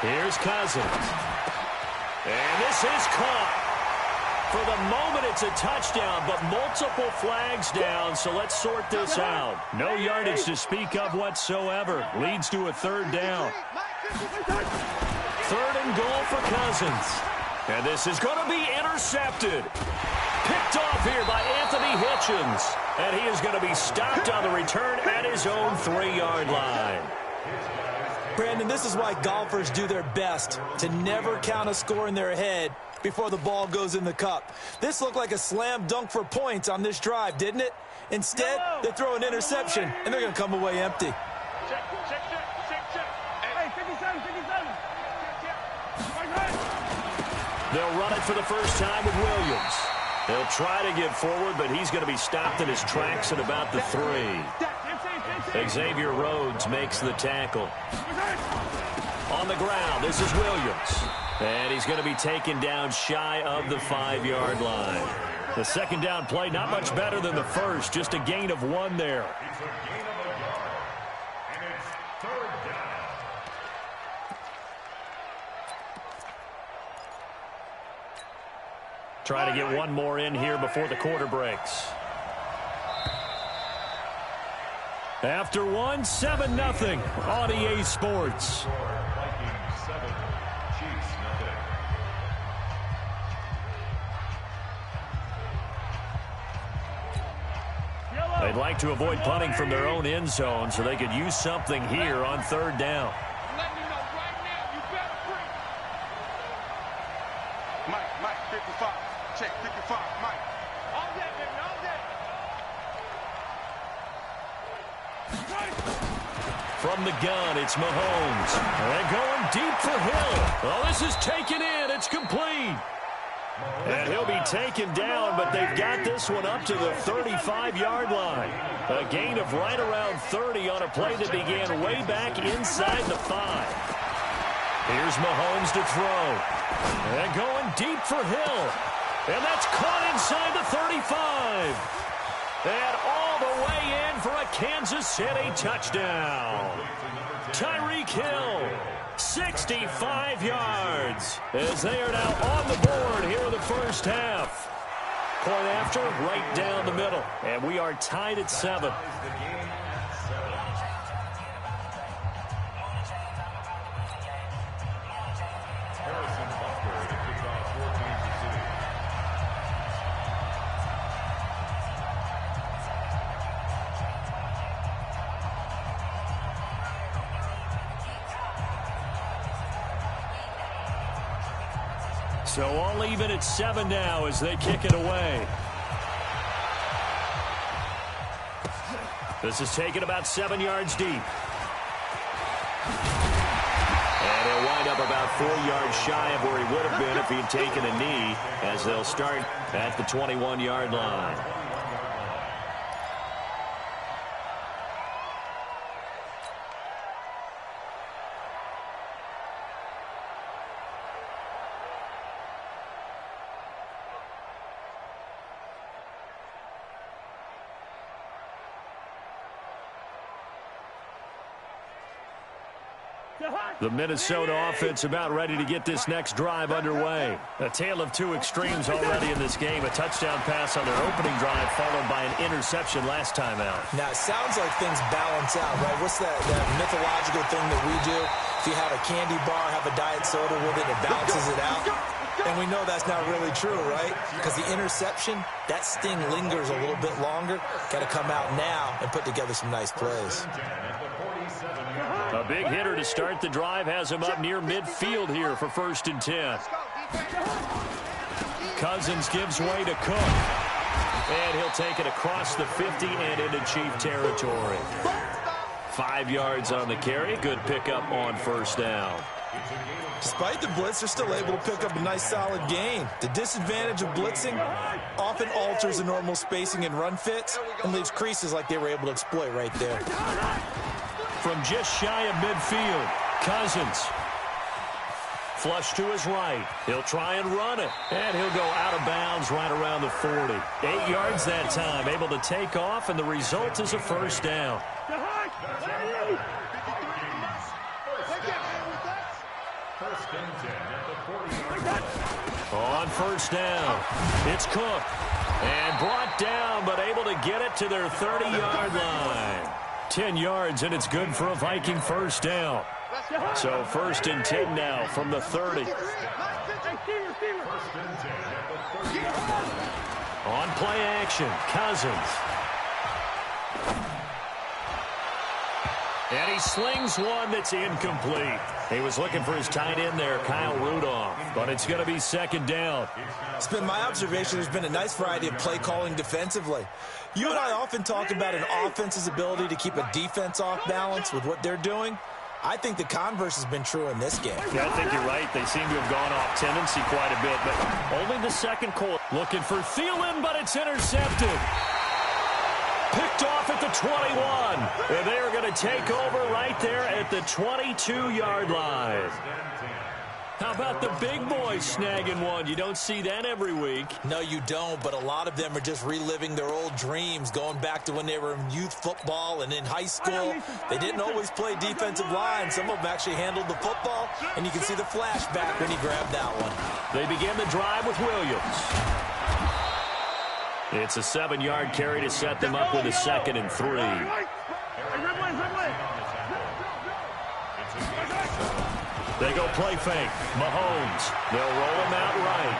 Here's Cousins. And this is caught. For the moment, it's a touchdown, but multiple flags down, so let's sort this out. No yardage to speak of whatsoever. Leads to a 3rd down. 3rd and goal for Cousins. And this is going to be intercepted. Picked off here by Anthony Hitchens. And he is going to be stopped on the return at his own 3-yard line. Brandon, this is why golfers do their best to never count a score in their head before the ball goes in the cup. This looked like a slam dunk for points on this drive, didn't it? Instead, they throw an interception, and they're going to come away empty. Check. Hey, 57. They'll run it for the first time with Williams. They'll try to get forward, but he's going to be stopped in his tracks at about the 3. Xavier Rhodes makes the tackle. On the ground, this is Williams. And he's going to be taken down shy of the 5-yard line. The 2nd down play, not much better than the first, just a gain of 1 there. It's a gain of a yard, and it's 3rd down. Try to get 1 more in here before the quarter breaks. After 1, 7-0 on EA Sports. Vikings 7, Chiefs 0. They'd like to avoid punting from their own end zone, so they could use something here on 3rd down. Let me know right now, you better bring. Mike, 55. Check 55, Mike. All that, baby, all that. From the gun, it's Mahomes. They're going deep for Hill. Well, this is taken in. It's complete. And he'll be taken down, but they've got this one up to the 35-yard line. A gain of right around 30 on a play that began way back inside the 5. Here's Mahomes to throw. And going deep for Hill. And that's caught inside the 35. And all the way in for a Kansas City touchdown. Tyreek Hill, 65 yards, as they are now on the board here in the first half. Point after, right down the middle. And we are tied at 7. So all even at 7 now as they kick it away. This is taken about 7 yards deep. And he'll wind up about 4 yards shy of where he would have been if he had taken a knee, as they'll start at the 21-yard line. The Minnesota offense about ready to get this next drive underway. A tale of 2 extremes already in this game. A touchdown pass on their opening drive followed by an interception last time out. Now, it sounds like things balance out, right? What's that mythological thing that we do? If you have a candy bar, have a diet soda with it, it balances it out. And we know that's not really true, right? Because the interception, that sting lingers a little bit longer. Got to come out now and put together some nice plays. A big hitter to start the drive has him up near midfield here for 1st and 10. Cousins gives way to Cook. And he'll take it across the 50 and into Chief territory. 5 yards on the carry. Good pickup on 1st down. Despite the blitz, they're still able to pick up a nice solid gain. The disadvantage of blitzing often alters the normal spacing and run fits and leaves creases like they were able to exploit right there. From just shy of midfield, Cousins. Flush to his right. He'll try and run it. And he'll go out of bounds right around the 40. 8 yards that time, able to take off, and the result is a first down. On first down, it's Cook. And brought down, but able to get it to their 30-yard line. 10 yards, and it's good for a Viking first down. So first and 10 now from the 30. On play action, Cousins. And he slings one that's incomplete. He was looking for his tight end there, Kyle Rudolph, but it's going to be second down. It's been my observation there's been a nice variety of play calling defensively. You and I often talk about an offense's ability to keep a defense off balance with what they're doing. I think the converse has been true in this game. Yeah, I think you're right. They seem to have gone off tendency quite a bit, but only the second quarter. Looking for Thielen, but it's intercepted. Picked off at the 21. And they are going to take over right there at the 22-yard line. How about the big boys snagging one? You don't see that every week. No, you don't, but a lot of them are just reliving their old dreams, going back to when they were in youth football and in high school. They didn't always play defensive line. Some of them actually handled the football, and you can see the flashback when he grabbed that one. They begin the drive with Williams. It's a 7-yard carry to set them up with a 2nd and 3. They go play fake. Mahomes. They'll roll him out right.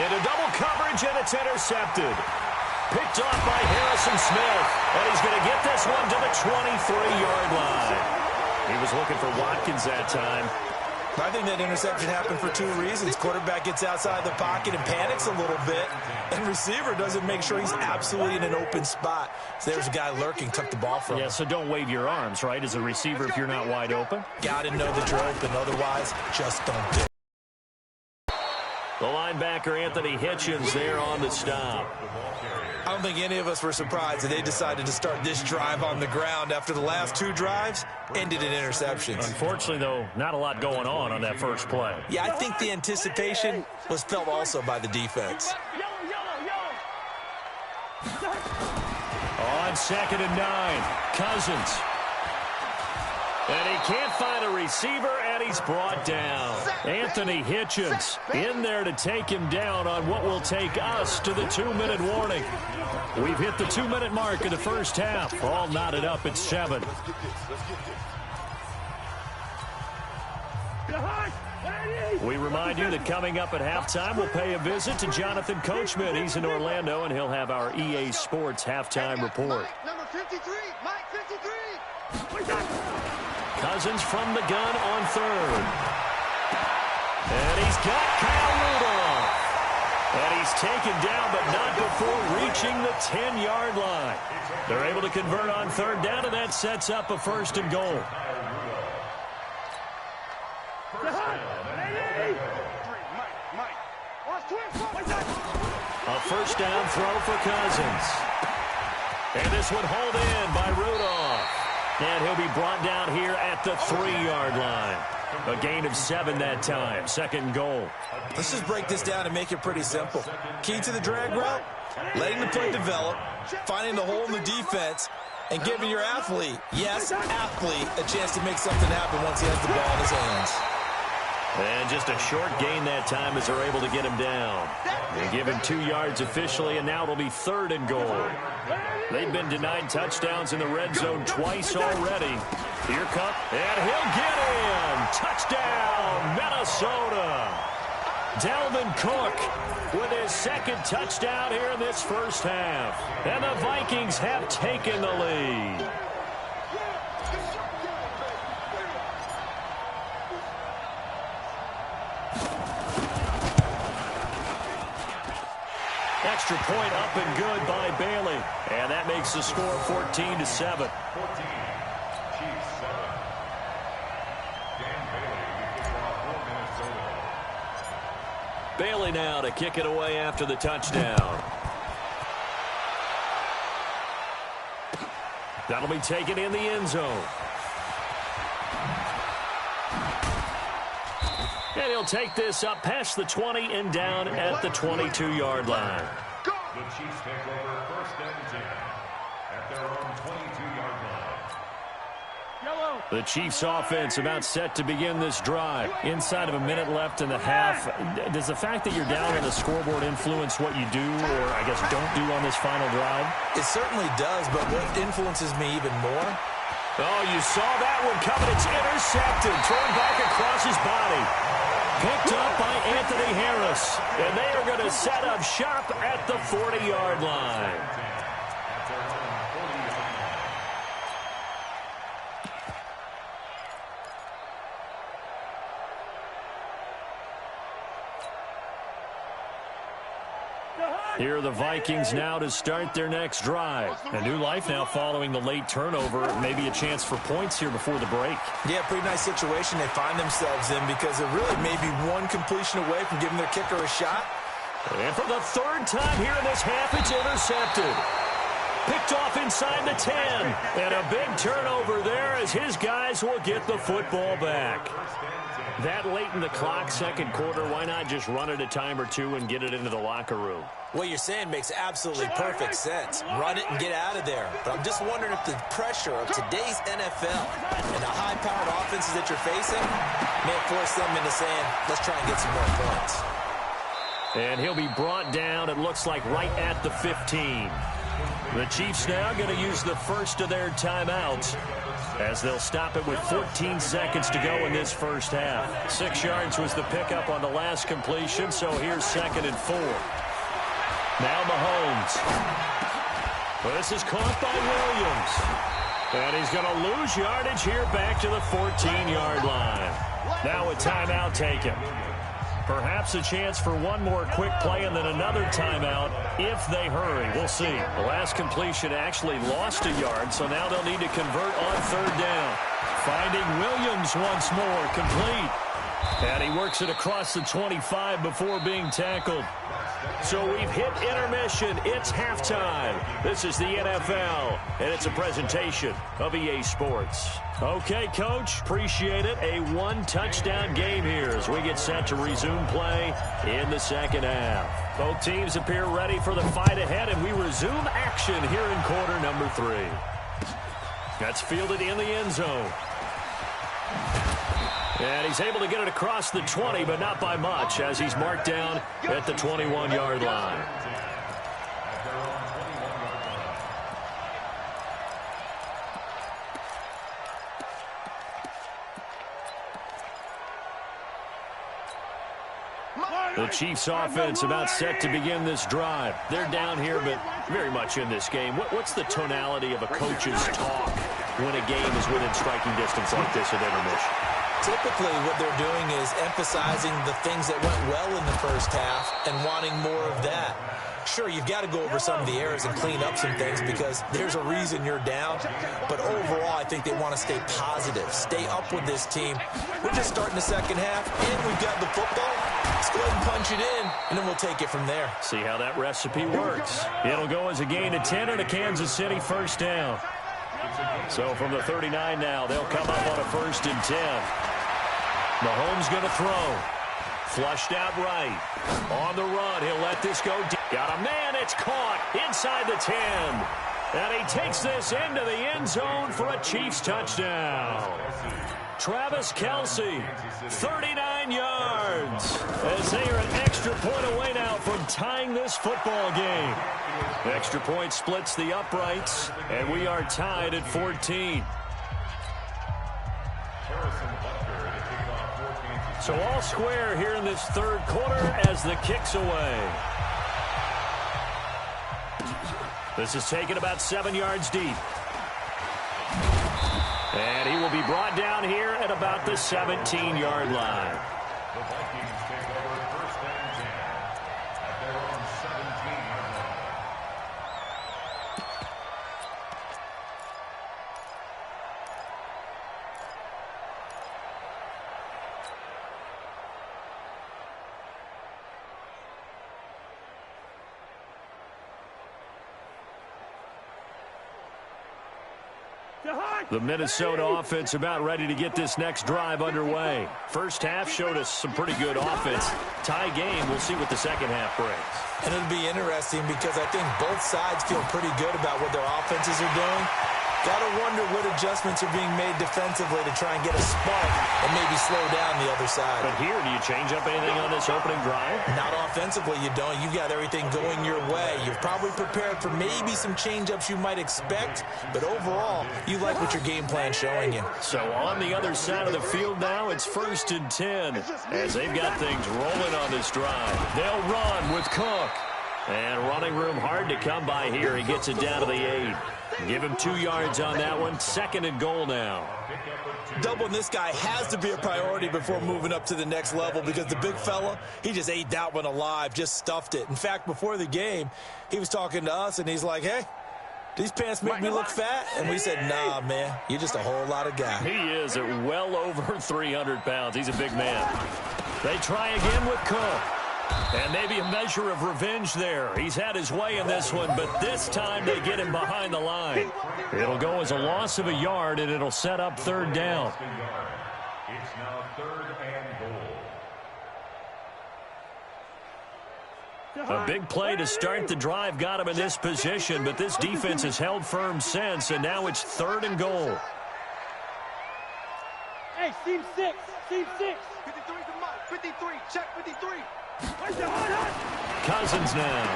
Into double coverage, and it's intercepted. Picked off by Harrison Smith. And he's going to get this one to the 23-yard line. He was looking for Watkins that time. I think that interception happened for 2 reasons. Quarterback gets outside the pocket and panics a little bit, and receiver doesn't make sure he's absolutely in an open spot. So there's a guy lurking, took the ball from him. Yeah, so don't wave your arms, right, as a receiver if you're not wide open. Got to know that you're open. Otherwise, just don't do it. The linebacker, Anthony Hitchens, there on the stop. I don't think any of us were surprised that they decided to start this drive on the ground after the last 2 drives ended in interceptions. Unfortunately, though, not a lot going on that first play. Yeah, I think the anticipation was felt also by the defense. On 2nd and 9, Cousins. And he can't find a receiver, and he's brought down. Anthony Hitchens in there to take him down on what will take us to the 2-minute warning. We've hit the 2-minute mark in the first half. All knotted up at 7. We remind you that coming up at halftime, we'll pay a visit to Jonathan Coachman. He's in Orlando, and he'll have our EA Sports halftime report. Number 53, Mike 53. Cousins from the gun on 3rd. And he's got Kyle Rudolph. And he's taken down, but not before reaching the 10-yard line. They're able to convert on 3rd down, and that sets up a 1st and goal. A 1st down throw for Cousins. And this one hauled in by Rudolph. And he'll be brought down here at the 3-yard line. A gain of 7 that time. 2nd goal. Let's just break this down and make it pretty simple. Key to the drag route, letting the play develop, finding the hole in the defense, and giving your athlete, yes, athlete, a chance to make something happen once he has the ball in his hands. And just a short gain that time as they're able to get him down. They give him 2 yards officially, and now it'll be 3rd and goal. They've been denied touchdowns in the red zone twice already. Here comes, and he'll get in. Touchdown, Minnesota. Dalvin Cook with his 2nd touchdown here in this first half. And the Vikings have taken the lead. Extra point up and good by Bailey. And that makes the score 14-7. Bailey now to kick it away after the touchdown. That'll be taken in the end zone. And he'll take this up past the 20 and down at the 22-yard line. The Chiefs take over first and 10 at their own 22-yard line. The Chiefs offense about set to begin this drive. Inside of a minute left in the half. Does the fact that you're down on the scoreboard influence what you do, or I guess don't do on this final drive? It certainly does, but what influences me even more? Oh, you saw that one coming. It's intercepted. Thrown back across his body. Picked up by Anthony Harris. And they are going to set up shop at the 40-yard line. Here are the Vikings now to start their next drive. A new life now following the late turnover. Maybe a chance for points here before the break. Yeah, pretty nice situation they find themselves in because they're really maybe one completion away from giving their kicker a shot. And for the third time here in this half, it's intercepted. Picked off inside the 10. And a big turnover there as his guys will get the football back. That late in the clock, second quarter, why not just run it a time or two and get it into the locker room? What you're saying makes absolutely perfect sense. Run it and get out of there. But I'm just wondering if the pressure of today's NFL and the high-powered offenses that you're facing may force them into saying, let's try and get some more points. And he'll be brought down, it looks like, right at the 15. The Chiefs now going to use the first of their timeouts as they'll stop it with 14 seconds to go in this first half. 6 yards was the pickup on the last completion, so here's 2nd and 4. Now Mahomes. This is caught by Williams. And he's going to lose yardage here back to the 14-yard line. Now a timeout taken. Perhaps a chance for one more quick play and then another timeout if they hurry. We'll see. The last completion actually lost a yard, so now they'll need to convert on third down. Finding Williams once more, complete. And he works it across the 25 before being tackled. So we've hit intermission. It's halftime. This is the NFL, and it's a presentation of EA Sports. Okay, Coach, appreciate it. A one-touchdown game here as we get set to resume play in the second half. Both teams appear ready for the fight ahead, and we resume action here in quarter number 3. That's fielded in the end zone. And he's able to get it across the 20, but not by much, as he's marked down at the 21-yard line. The Chiefs offense about set to begin this drive. They're down here, but very much in this game. What's the tonality of a coach's talk when a game is within striking distance like this at intermission? Typically, what they're doing is emphasizing the things that went well in the first half and wanting more of that. Sure, you've got to go over some of the errors and clean up some things because there's a reason you're down. But overall, I think they want to stay positive, stay up with this team. We're just starting the second half, and we've got the football. Let's go ahead and punch it in, and then we'll take it from there. See how that recipe works. It'll go as a gain of 10 and a Kansas City first down. So from the 39 now, they'll come up on a 1st and 10. Mahomes going to throw. Flushed out right. On the run, he'll let this go deep. Got a man, it's caught inside the 10. And he takes this into the end zone for a Chiefs touchdown. Travis Kelce, 39 yards. As they are an extra point away now from tying this football game. Extra point splits the uprights, and we are tied at 14. So all square here in this third quarter as the kick's away. This is taken about 7 yards deep. And he will be brought down here at about the 17-yard line. The Vikings take over 1st and 10 at their own 17-yard line. The Minnesota offense about ready to get this next drive underway. First half showed us some pretty good offense. Tie game, we'll see what the second half brings. And it'll be interesting because I think both sides feel pretty good about what their offenses are doing. Got to wonder what adjustments are being made defensively to try and get a spark and maybe slow down the other side. But here, do you change up anything on this opening drive? Not offensively, you don't. You've got everything going your way. You've probably prepared for maybe some change-ups you might expect, but overall, you like what your game plan's showing you. So on the other side of the field now, it's 1st and 10 as they've got things rolling on this drive. They'll run with Cook. And running room hard to come by here. He gets it down to the 8. Give him 2 yards on that one. 2nd and goal now. Doubling this guy has to be a priority before moving up to the next level because the big fella, he just ate that one alive, just stuffed it. In fact, before the game, he was talking to us, and he's like, hey, these pants make me look fat? And we said, nah, man, you're just a whole lot of guy. He is at well over 300 pounds. He's a big man. They try again with Cook. And maybe a measure of revenge there. He's had his way in this one, but this time they get him behind the line. It'll go as a loss of a yard, and it'll set up 3rd down. It's now 3rd and goal. A big play to start the drive got him in this position, but this defense has held firm since, and now it's 3rd and goal. Hey, team 6, team 6. 53 to Mike, 53, check 53. Cousins now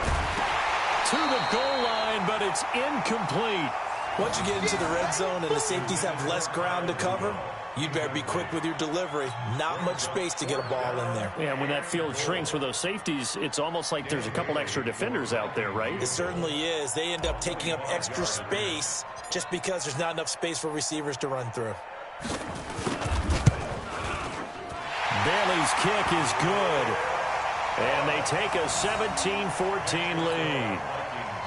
to the goal line, but it's incomplete. Once you get into the red zone and the safeties have less ground to cover, you'd better be quick with your delivery. Not much space to get a ball in there. Yeah, when that field shrinks with those safeties, it's almost like there's a couple extra defenders out there, right? It certainly is. They end up taking up extra space just because there's not enough space for receivers to run through. Bailey's kick is good. And they take a 17-14 lead.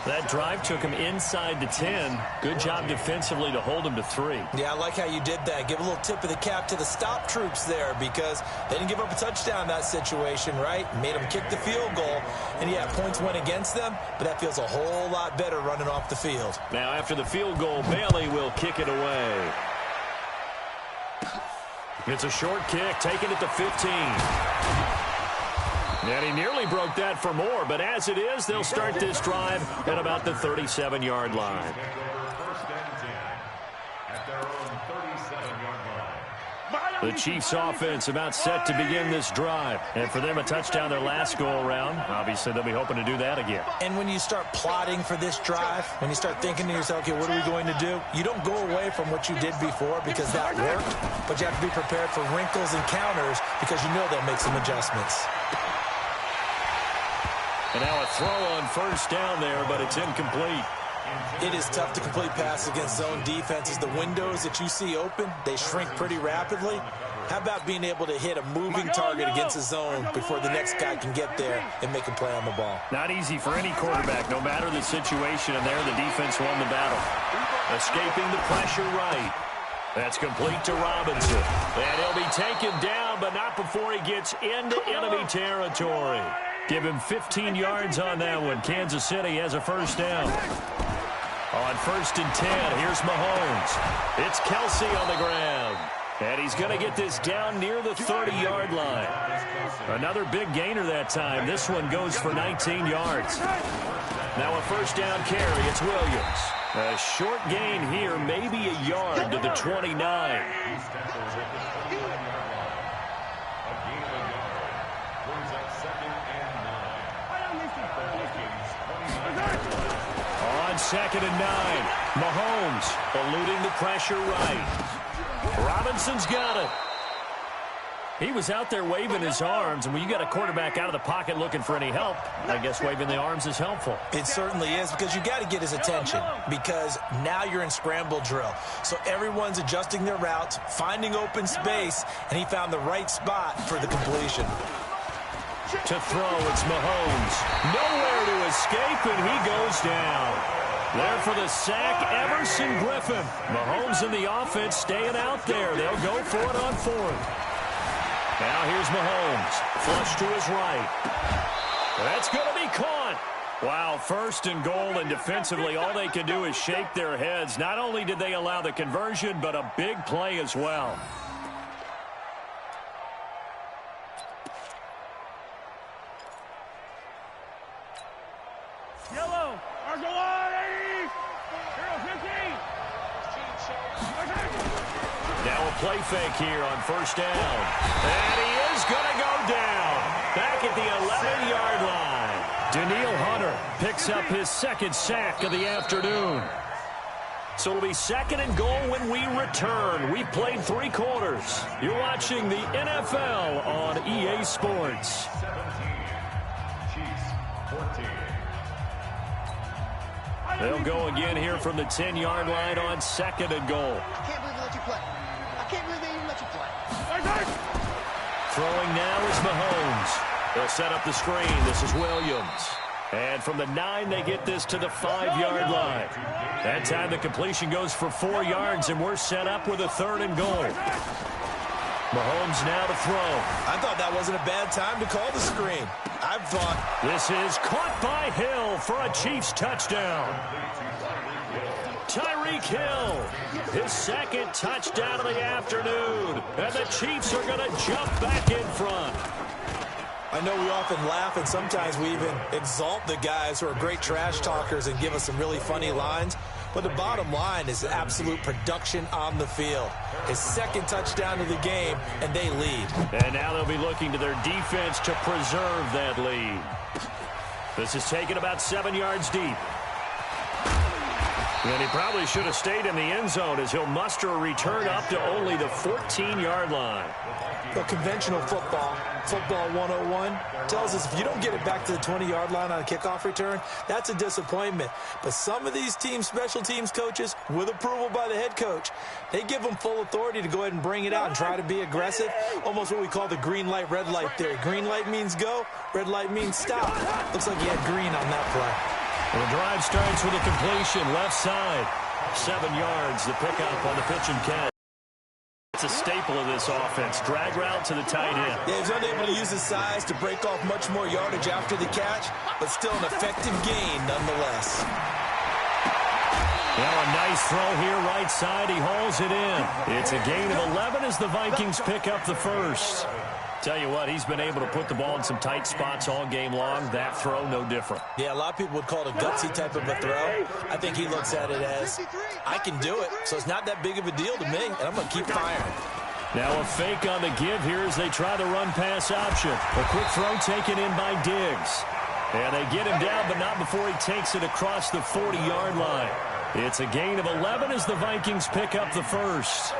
That drive took him inside the 10. Good job defensively to hold him to 3. Yeah, I like how you did that. Give a little tip of the cap to the stop troops there because they didn't give up a touchdown in that situation, right? Made them kick the field goal. And, yeah, points went against them, but that feels a whole lot better running off the field. Now, after the field goal, Bailey will kick it away. It's a short kick, taken at the 15. And he nearly broke that for more, but as it is, they'll start this drive at about the 37-yard line. The Chiefs offense about set to begin this drive. And for them, a touchdown their last go-around. Obviously, they'll be hoping to do that again. And when you start plotting for this drive, when you start thinking to yourself, okay, what are we going to do? You don't go away from what you did before because that worked, but you have to be prepared for wrinkles and counters because you know they'll make some adjustments. And now a throw on first down there, but it's incomplete. It is tough to complete passes against zone defenses. The windows that you see open, they shrink pretty rapidly. How about being able to hit a moving target against a zone before the next guy can get there and make a play on the ball? Not easy for any quarterback, no matter the situation, and there the defense won the battle. Escaping the pressure right. That's complete to Robinson. And he'll be taken down, but not before he gets into enemy territory. Give him 15 yards on that one. Kansas City has a first down. On 1st and 10, here's Mahomes. It's Kelsey on the ground. And he's going to get this down near the 30-yard line. Another big gainer that time. This one goes for 19 yards. Now a first down carry. It's Williams. A short gain here, maybe a yard to the 29. On 2nd and 9, Mahomes eluding the pressure right. Robinson's got it. He was out there waving his arms, and when you got a quarterback out of the pocket looking for any help, I guess waving the arms is helpful. It certainly is, because you got to get his attention, because now you're in scramble drill. So everyone's adjusting their routes, finding open space, and he found the right spot for the completion. To throw, it's Mahomes. Nowhere to escape, and he goes down. There for the sack, Everson Griffin. Mahomes and the offense staying out there. They'll go for it on 4th. Now here's Mahomes. Flush to his right. That's going to be caught. Wow, first and goal, and defensively all they can do is shake their heads. Not only did they allow the conversion, but a big play as well. Yellow. Argo on, 80. 15. Now a play fake here on first down. And he is going to go down. Back at the 11-yard line. Daniil Hunter picks up his second sack of the afternoon. So it'll be second and goal when we return. We've played 3 quarters. You're watching the NFL on EA Sports. 17. Chiefs 14. They'll go again here from the 10-yard line on second and goal. I can't believe they let you play. I can't believe they even let you play. Throwing now is Mahomes. They'll set up the screen. This is Williams. And from the 9, they get this to the 5-yard line. That time the completion goes for 4 yards, and we're set up with a third and goal. Mahomes now to throw. I thought that wasn't a bad time to call the screen. I thought this is caught by Hill for a Chiefs touchdown. Tyreek Hill, his second touchdown of the afternoon. And the Chiefs are going to jump back in front. I know we often laugh and sometimes we even exalt the guys who are great trash talkers and give us some really funny lines. But the bottom line is absolute production on the field. His second touchdown of the game, and they lead. And now they'll be looking to their defense to preserve that lead. This is taken about 7 yards deep. And he probably should have stayed in the end zone as he'll muster a return up to only the 14-yard line. Well, conventional football 101, tells us if you don't get it back to the 20-yard line on a kickoff return, that's a disappointment. But some of these team special teams coaches, with approval by the head coach, they give them full authority to go ahead and bring it out and try to be aggressive, almost what we call the green light, red light theory. Green light means go, red light means stop. Looks like he had green on that play. Well, the drive starts with a completion left side. 7 yards, the pickup on the pitch and catch. It's a staple of this offense. Drag route to the tight end. Yeah, he's unable to use his size to break off much more yardage after the catch, but still an effective gain nonetheless. Now a nice throw here right side. He hauls it in. It's a gain of 11 as the Vikings pick up the first. Tell you what, he's been able to put the ball in some tight spots all game long. That throw, no different. Yeah, a lot of people would call it a gutsy type of a throw. I think he looks at it as, I can do it, so it's not that big of a deal to me, and I'm going to keep firing. Now a fake on the give here as they try the run-pass option. A quick throw taken in by Diggs. And they get him down, but not before he takes it across the 40-yard line. It's a gain of 11 as the Vikings pick up the first.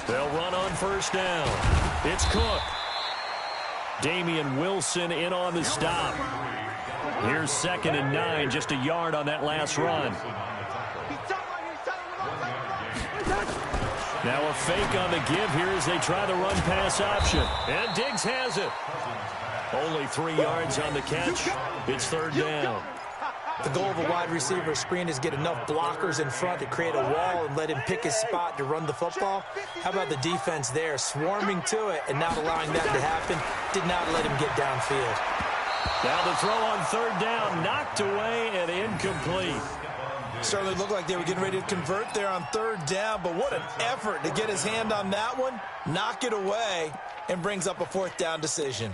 They'll run on first down. It's Cook. Damian Wilson in on the stop. Here's 2nd and 9, just a yard on that last run. Now a fake on the give here as they try the run-pass option. And Diggs has it. Only 3 yards on the catch. It's 3rd down. The goal of a wide receiver screen is get enough blockers in front to create a wall and let him pick his spot to run the football. How about the defense there, swarming to it and not allowing that to happen? Did not let him get downfield. Now the throw on 3rd down, knocked away and incomplete. Certainly looked like they were getting ready to convert there on 3rd down, but what an effort to get his hand on that one, knock it away, and brings up a 4th down decision.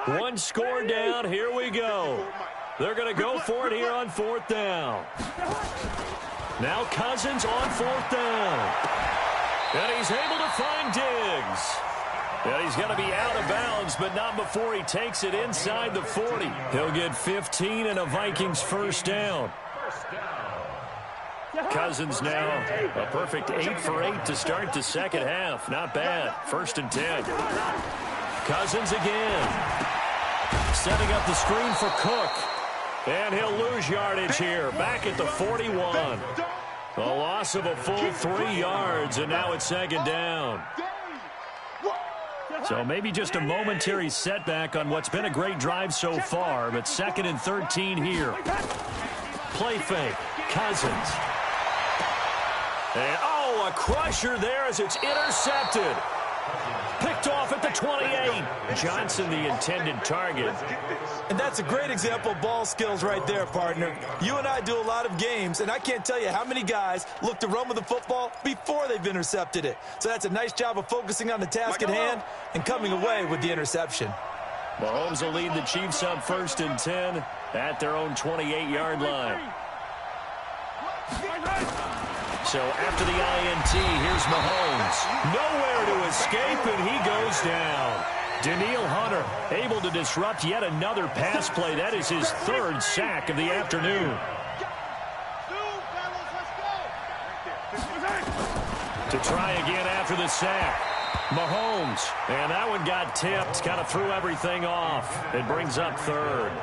One score down. Here we go. They're going to go for it here on 4th down. Now Cousins on 4th down. And he's able to find Diggs. And he's going to be out of bounds, but not before he takes it inside the 40. He'll get 15 and a Vikings first down. Cousins now a perfect 8 for 8 to start the second half. Not bad. 1st and 10. Cousins again. Setting up the screen for Cook. And he'll lose yardage here. Back at the 41. A loss of a full 3 yards, and now it's 2nd down. So maybe just a momentary setback on what's been a great drive so far, but 2nd and 13 here. Play fake. Cousins. And, oh, a crusher there as it's intercepted. Picked off at the 28. Johnson, the intended target. And that's a great example of ball skills right there, partner. You and I do a lot of games, and I can't tell you how many guys look to run with the football before they've intercepted it. So that's a nice job of focusing on the task at hand and coming away with the interception. Mahomes will lead the Chiefs up 1st and 10 at their own 28-yard line. So after the INT, here's Mahomes. Nowhere to escape, and he goes down. Danielle Hunter able to disrupt yet another pass play. That is his 3rd sack of the afternoon. To try again after the sack. Mahomes. And that one got tipped. Kind of threw everything off. It brings up 3rd.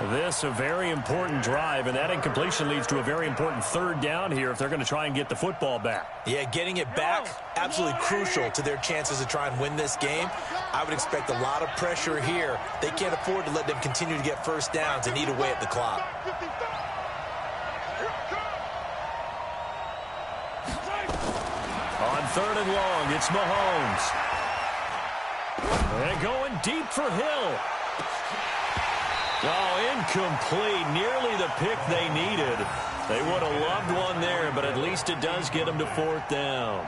This a very important drive, and that incompletion leads to a very important 3rd down here if they're going to try and get the football back. Yeah, getting it back, absolutely crucial to their chances to try and win this game. I would expect a lot of pressure here. They can't afford to let them continue to get 1st downs and eat away at the clock. On 3rd and long, it's Mahomes. And going deep for Hill. Oh, incomplete. Nearly the pick they needed. They would have loved one there, but at least it does get them to 4th down.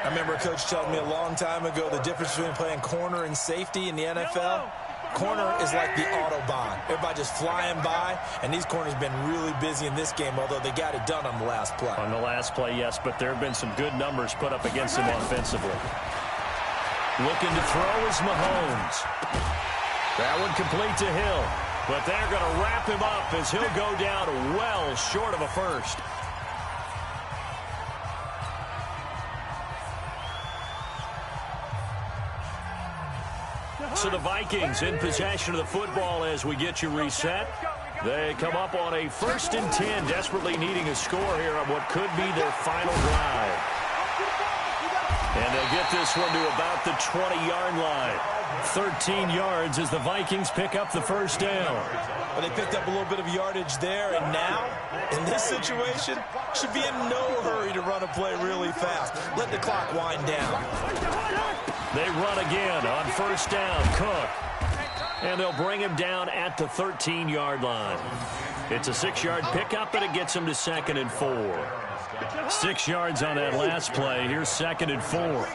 I remember a coach telling me a long time ago the difference between playing corner and safety in the NFL. Corner is like the Autobahn. Everybody just flying by, and these corners have been really busy in this game, although they got it done on the last play. On the last play, yes, but there have been some good numbers put up against them offensively. Looking to throw is Mahomes. That one complete to Hill, but they're going to wrap him up as he'll go down well short of a 1st. So the Vikings in possession of the football as we get you reset. They come up on a 1st and 10, desperately needing a score here on what could be their final drive. And they get this one to about the 20-yard line. 13 yards as the Vikings pick up the 1st down. Well, they picked up a little bit of yardage there, and now, in this situation, should be in no hurry to run a play really fast. Let the clock wind down. They run again on 1st down. Cook. And they'll bring him down at the 13-yard line. It's a 6-yard pickup, and it gets him to 2nd and 4. 6 yards on that last play. Here's 2nd and 4.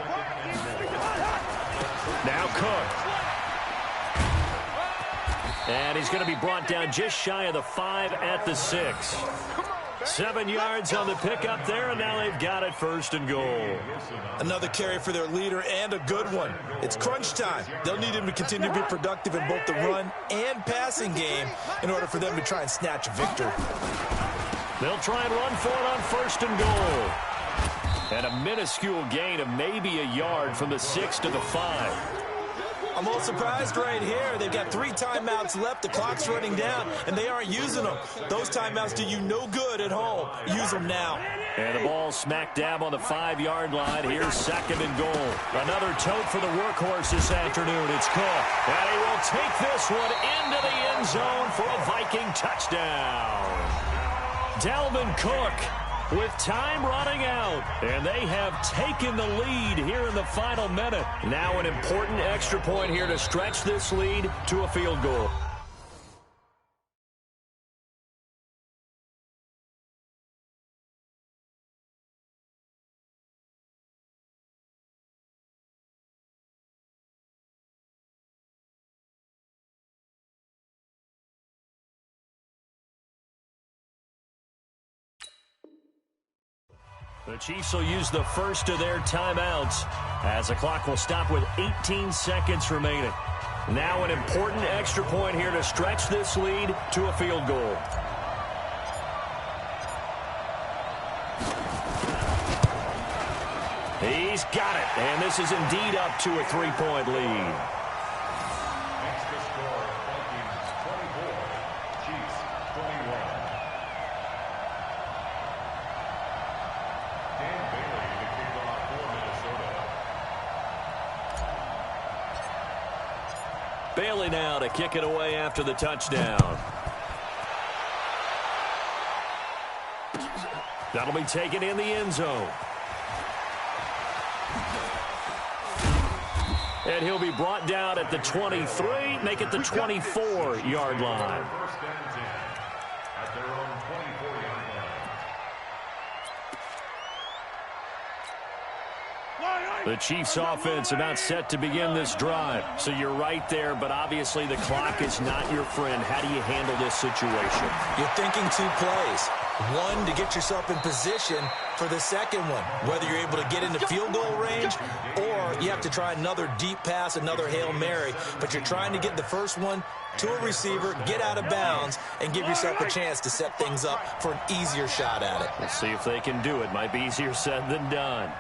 Now Cook. And he's going to be brought down just shy of the 5 at the 6. 7 yards on the pickup there, and now they've got it 1st and goal. Another carry for their leader, and a good one. It's crunch time. They'll need him to continue to be productive in both the run and passing game in order for them to try and snatch a victory. They'll try and run for it on 1st and goal. And a minuscule gain of maybe a yard from the 6 to the 5. I'm a little surprised right here. They've got 3 timeouts left. The clock's running down, and they aren't using them. Those timeouts do you no good at home. Use them now. And the ball smack dab on the 5-yard line. Here's 2nd and goal. Another tote for the workhorse this afternoon. It's Cook. And he will take this one into the end zone for a Viking touchdown. Dalvin Cook with time running out, and they have taken the lead here in the final minute. Now an important extra point here to stretch this lead to a field goal. The Chiefs will use the first of their timeouts as the clock will stop with 18 seconds remaining. Now an important extra point here to stretch this lead to a field goal. He's got it, and this is indeed up to a 3-point lead. Extra score, Vikings 24, Chiefs 21. Dan Bailey to kick off for Minnesota. Bailey now to kick it away after the touchdown. That'll be taken in the end zone. And he'll be brought down at the 23, make it the 24-yard line. First and 10 at their own 24-yard line. The Chiefs' offense about set to begin this drive. So you're right there, but obviously the clock is not your friend. How do you handle this situation? You're thinking 2 plays. One, to get yourself in position for the second one, whether you're able to get into field goal range or you have to try another deep pass, another Hail Mary. But you're trying to get the first one to a receiver, get out of bounds, and give yourself a chance to set things up for an easier shot at it. We'll see if they can do it. Might be easier said than done.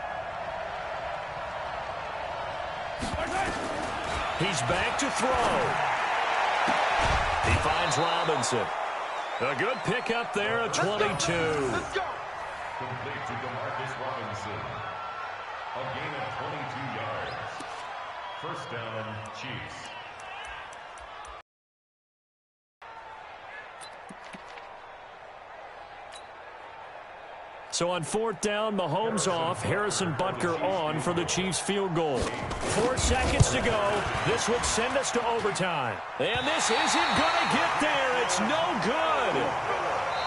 He's back to throw. He finds Robinson. A good pickup there at 22. Complete to Demarcus Robinson. A gain of 22 yards. First down, Chiefs. So on 4th down, Mahomes off, Harrison Butker on for the Chiefs field goal. 4 seconds to go. This would send us to overtime. And this isn't going to get there. It's no good.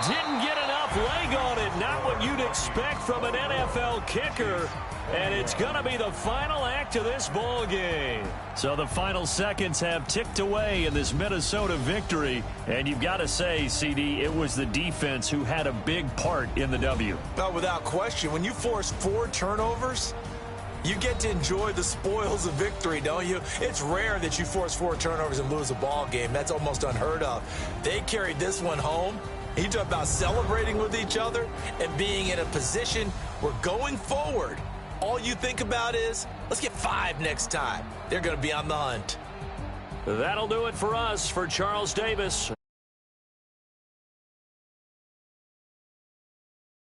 Didn't get enough leg on it. Not what you'd expect from an NFL kicker. And it's going to be the final act of this ball game. So the final seconds have ticked away in this Minnesota victory. And you've got to say, CD, it was the defense who had a big part in the W. Well, without question, when you force 4 turnovers, you get to enjoy the spoils of victory, don't you? It's rare that you force 4 turnovers and lose a ball game. That's almost unheard of. They carried this one home. He talked about celebrating with each other and being in a position where going forward, all you think about is, let's get 5 next time. They're going to be on the hunt. That'll do it for us. For Charles Davis,